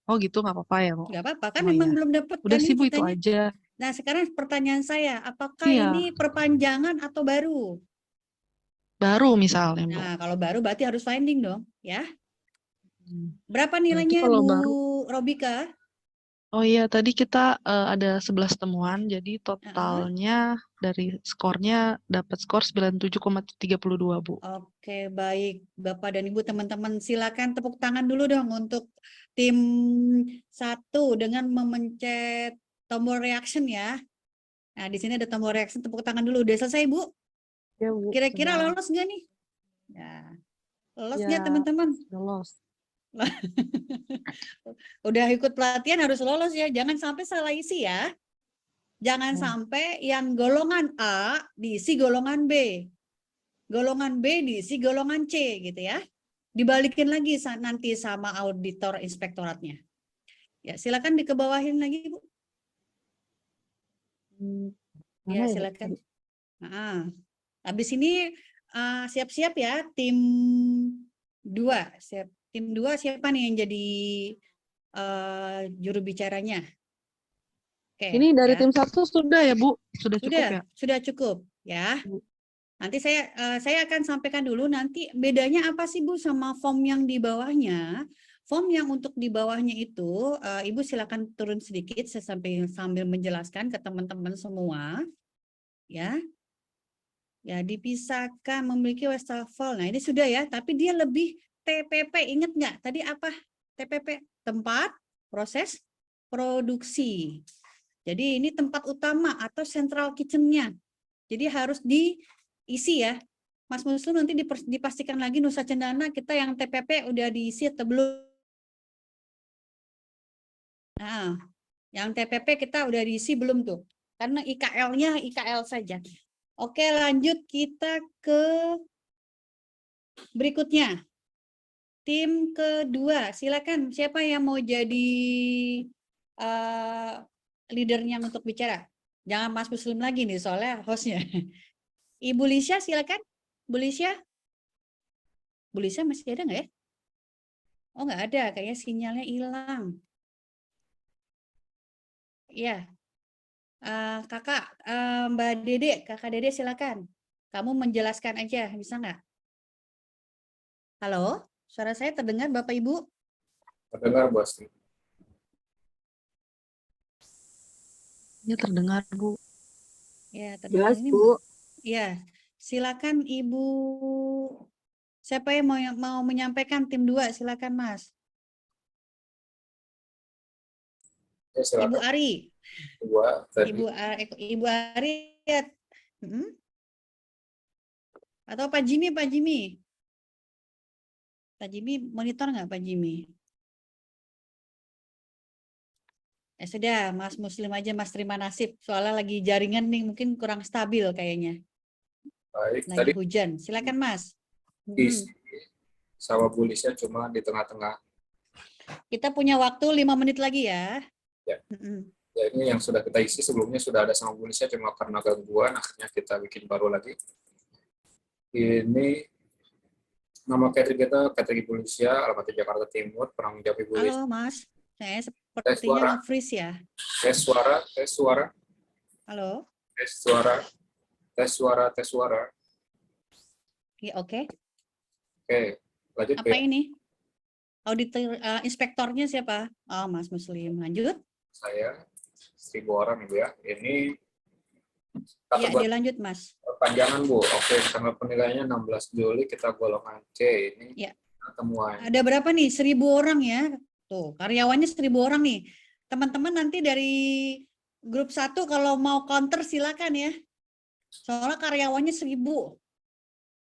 Oh gitu, nggak apa-apa ya, Bu? Nggak apa-apa, kan Oh, memang iya. belum dapat Udah kan sih, ini Bu, itu kitanya. aja. Nah, sekarang pertanyaan saya, apakah Iya. ini perpanjangan atau baru? Baru misalnya, Bu. Nah, kalau baru berarti harus finding dong, ya. Berapa Berarti nilainya, kalau Bu baru, Robika? oh iya, tadi kita ada 11 temuan, jadi totalnya dari skornya dapat skor 97,32, Bu. Oke, baik. Bapak dan Ibu teman-teman, silakan tepuk tangan dulu dong untuk tim 1 dengan memencet tombol reaction ya. Nah, di sini ada tombol reaction, tepuk tangan dulu. Udah selesai, Bu? Ya, Bu. Kira-kira sudah. lolos nggak nih? Ya. Lolos Ya, nggak teman-teman? lolos. Udah ikut pelatihan harus lolos ya. Jangan sampai salah isi ya. Jangan sampai yang golongan A diisi golongan B. Golongan B diisi golongan C gitu ya. Dibalikin lagi nanti sama auditor inspektoratnya. Ya, silakan dikebawahin lagi, Bu. Ya, silakan. Nah, habis ini siap-siap ya tim 2. Tim 2 siapa nih yang jadi juru bicaranya? Oke, Ini dari ya. tim 1 sudah ya, Bu? Sudah cukup ya? Sudah cukup ya. Nanti saya akan sampaikan dulu nanti bedanya apa sih, Bu, sama form yang di bawahnya. Form yang untuk di bawahnya itu Ibu silakan turun sedikit saya sambil menjelaskan ke teman-teman semua ya. Ya, dipisahkan memiliki wastafel. Nah, ini sudah ya, tapi dia lebih TPP. Ingat nggak? Tadi apa? TPP, tempat proses produksi. Jadi ini tempat utama atau central kitchen-nya. Jadi harus diisi ya. Mas Muslim nanti dipastikan lagi Nusa Cendana kita yang TPP udah diisi atau belum. Nah, yang TPP kita udah diisi belum tuh? Karena IKL-nya IKL saja. Oke, lanjut kita ke berikutnya. Tim kedua, silakan. Siapa yang mau jadi leadernya untuk bicara? Jangan Mas Muslim lagi nih, soalnya hostnya. Ibu Lisha, silakan. Bu Lisha. Bu Lisa masih ada nggak ya? Oh, nggak ada, kayaknya sinyalnya hilang. Iya, kakak, Mbak Dede, kakak Dede silakan. Kamu menjelaskan aja, bisa nggak? Halo, suara saya terdengar Bapak Ibu? Terdengar, Bu Asti. Ya terdengar Bu. Ya, terdengar Jelas, ini. Bu. Ya, silakan Ibu. Siapa yang mau menyampaikan tim 2? Silakan Mas. Ya, Ibu silakan. Ari. Tadi. Ibu Ari. Ya. Atau Pak Jimmy, Pak Jimmy. Pak Jimmy monitor nggak Pak Jimmy? Ya sudah, Mas Muslim aja Mas terima nasib. Soalnya lagi jaringan nih mungkin kurang stabil kayaknya. Baik, Lagi tadi hujan. Silakan Mas. isi sama Bu Lisa cuma di tengah-tengah. Kita punya waktu 5 menit lagi ya. Ya. Ya, ini yang sudah kita isi sebelumnya sudah ada sama Bu Lisa, cuma karena gangguan akhirnya kita bikin baru lagi. Ini nama catering kita Catering Bu Lisa, alamatnya Jakarta Timur, penanggung jawab Ibu Lisa. Halo Mas, saya Tes sepertinya suara. nge-freeze ya. Tes suara, tes suara, Halo, tes suara, tes suara, tes suara. ya, oke. Oke, lanjut Apa ya. ini? Auditor, inspektornya siapa? Oh, Mas Muslim. Lanjut. Saya 1.000 orang Ibu ya. Ini Ya, kategori dia lanjut Mas. perpanjangan Bu. Oke, tanggal penilaiannya 16 Juli kita golongan C. Ini Ya. temuan. Ada berapa nih? 1.000 orang ya. Tuh, karyawannya 1.000 orang nih. Teman-teman nanti dari grup 1 kalau mau counter silakan ya. Soalnya karyawannya 1.000.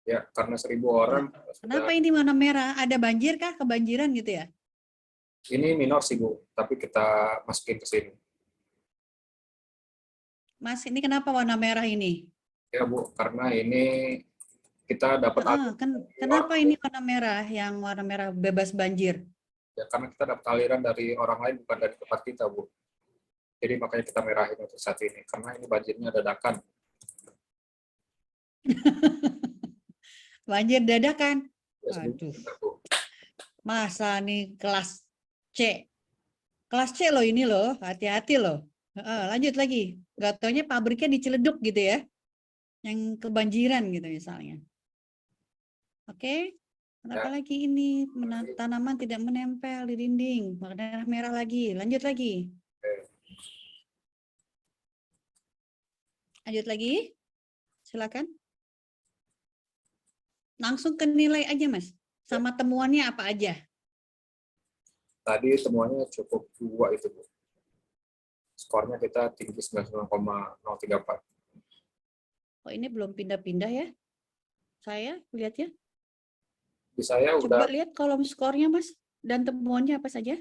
Ya, karena 1.000 orang. Kenapa ini warna merah? Ada banjir kah? Kebanjiran gitu ya? Ini minor sih Bu, tapi kita masukin ke sini. Mas, ini kenapa warna merah ini? Ya Bu, karena ini kita dapat Kenapa ini warna merah, yang warna merah bebas banjir? ya, karena kita dapat aliran dari orang lain bukan dari tempat kita Bu. Jadi makanya kita merahin untuk saat ini karena ini banjirnya dadakan. Banjir dadakan. Ya, Aduh, Bu. masa nih kelas C. Kelas C loh ini loh, hati-hati loh. Lanjut lagi. Gak taunya pabriknya di Ciledug gitu ya. Yang kebanjiran gitu misalnya. Oke. Kenapa lagi ini? Tanaman tidak menempel di dinding. Warna merah lagi. Lanjut lagi. Lanjut lagi. Silakan. Langsung ke nilai aja, Mas. Sama temuannya apa aja? Tadi temuannya cukup 2 itu Bu. Skornya kita tinggi 99,034. Oh, ini belum pindah-pindah ya? Saya lihat ya. Di saya Coba udah. lihat kolom skornya, Mas. Dan temuannya apa saja?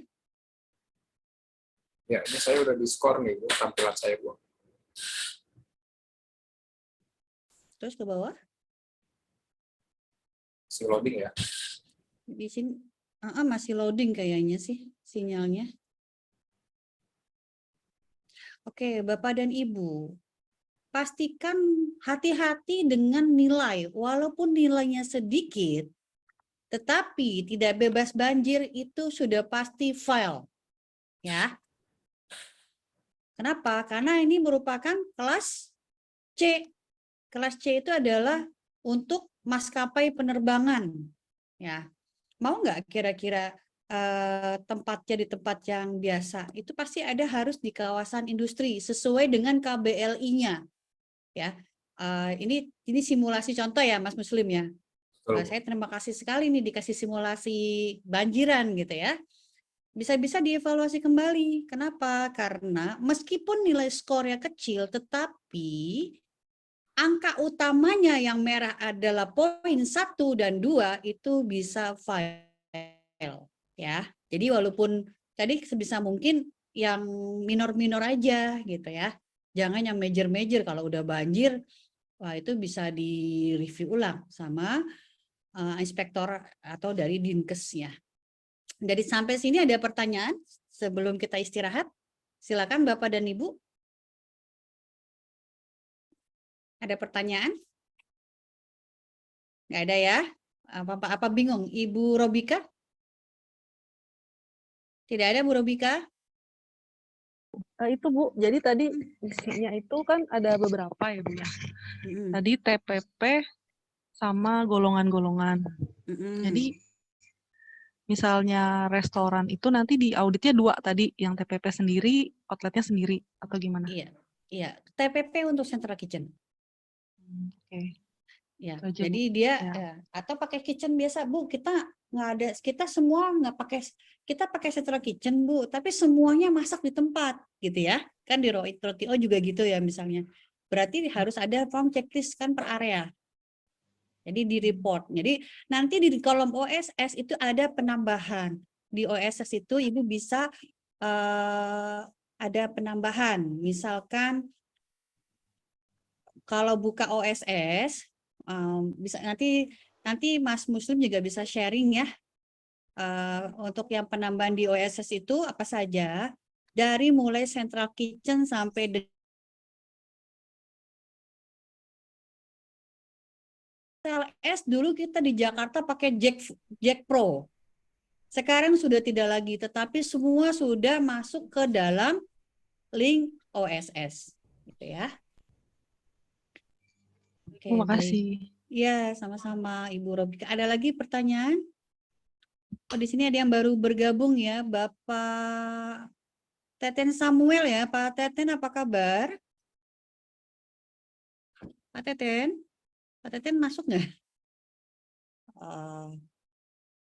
Ya, ini saya udah di skor nih Bu, tampilan saya Bu. Terus ke bawah. Si loading ya. Di sini masih loading kayaknya sih sinyalnya. Oke, Bapak dan Ibu. Pastikan hati-hati dengan nilai. Walaupun nilainya sedikit, tetapi tidak bebas banjir itu sudah pasti fail. Ya. Kenapa? Karena ini merupakan kelas C. Kelas C itu adalah untuk maskapai penerbangan. Ya. Mau nggak kira-kira tempatnya di tempat yang biasa? Itu pasti ada harus di kawasan industri sesuai dengan KBLI-nya. Ya. Ini simulasi contoh ya Mas Muslim ya. Saya terima kasih sekali nih dikasih simulasi banjiran gitu ya. Bisa-bisa dievaluasi kembali. Kenapa? Karena meskipun nilai skornya kecil, tetapi angka utamanya yang merah adalah poin 1 dan 2 itu bisa fail. Ya. Jadi walaupun tadi sebisa mungkin yang minor-minor aja gitu ya. Jangan yang major-major. Kalau udah banjir, wah itu bisa di-review ulang sama inspektor atau dari Dinkesnya. Dari sampai sini ada pertanyaan sebelum kita istirahat? Silakan Bapak dan Ibu. Ada pertanyaan? Nggak ada ya? Apa bingung? Ibu Robika? Tidak ada Bu Robika? Itu Bu, jadi tadi isinya itu kan ada beberapa ya Bu ya. Mm-mm. Tadi TPP sama golongan-golongan. Mm-mm. Jadi misalnya restoran itu nanti di auditnya 2 tadi, yang TPP sendiri, outletnya sendiri, atau gimana? Iya, iya. TPP untuk central kitchen. Oke. Ya, Itu aja, jadi Bu. dia Ya. atau pakai kitchen biasa, Bu. Kita nggak ada, kita semua nggak pakai, kita pakai central kitchen, Bu. Tapi semuanya masak di tempat, gitu ya. Kan di roti O juga gitu ya misalnya. Berarti harus ada form checklist kan per area. Jadi di report. Jadi nanti di kolom OSS itu ada penambahan. Di OSS itu Ibu bisa ada penambahan. Misalkan kalau buka OSS bisa nanti Mas Muslim juga bisa sharing ya untuk yang penambahan di OSS itu apa saja dari mulai central kitchen sampai TLS. Dulu kita di Jakarta pakai Jack Pro. Sekarang sudah tidak lagi, tetapi semua sudah masuk ke dalam link OSS, gitu ya. Oke, Terima baik. kasih. Ya, sama-sama Ibu Robika. Ada lagi pertanyaan? Oh, di sini ada yang baru bergabung ya, Bapak Teten Samuel ya. Pak Teten, apa kabar? Pak Teten? Pak Teten masuk nggak? Oh,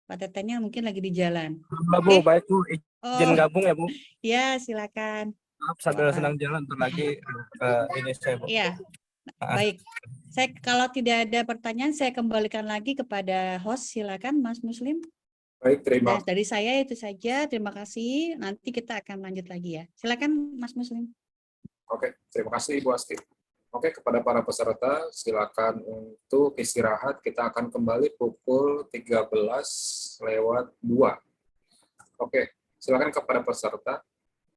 Pak Tetennya mungkin lagi di jalan. Halo Bu, Oke. baik Bu, izin Oh, gabung ya Bu. ya silakan. Maaf sambil sedang jalan, ntar lagi ke ini saya Bu. Iya, Maaf. baik. Kalau tidak ada pertanyaan, saya kembalikan lagi kepada host. Silakan, Mas Muslim. Baik, terima Dari saya itu saja. Terima kasih. Nanti kita akan lanjut lagi ya. Silakan, Mas Muslim. Oke, terima kasih Ibu Asti. Oke, kepada para peserta, silakan untuk istirahat. Kita akan kembali pukul 13:02. Oke, silakan kepada peserta.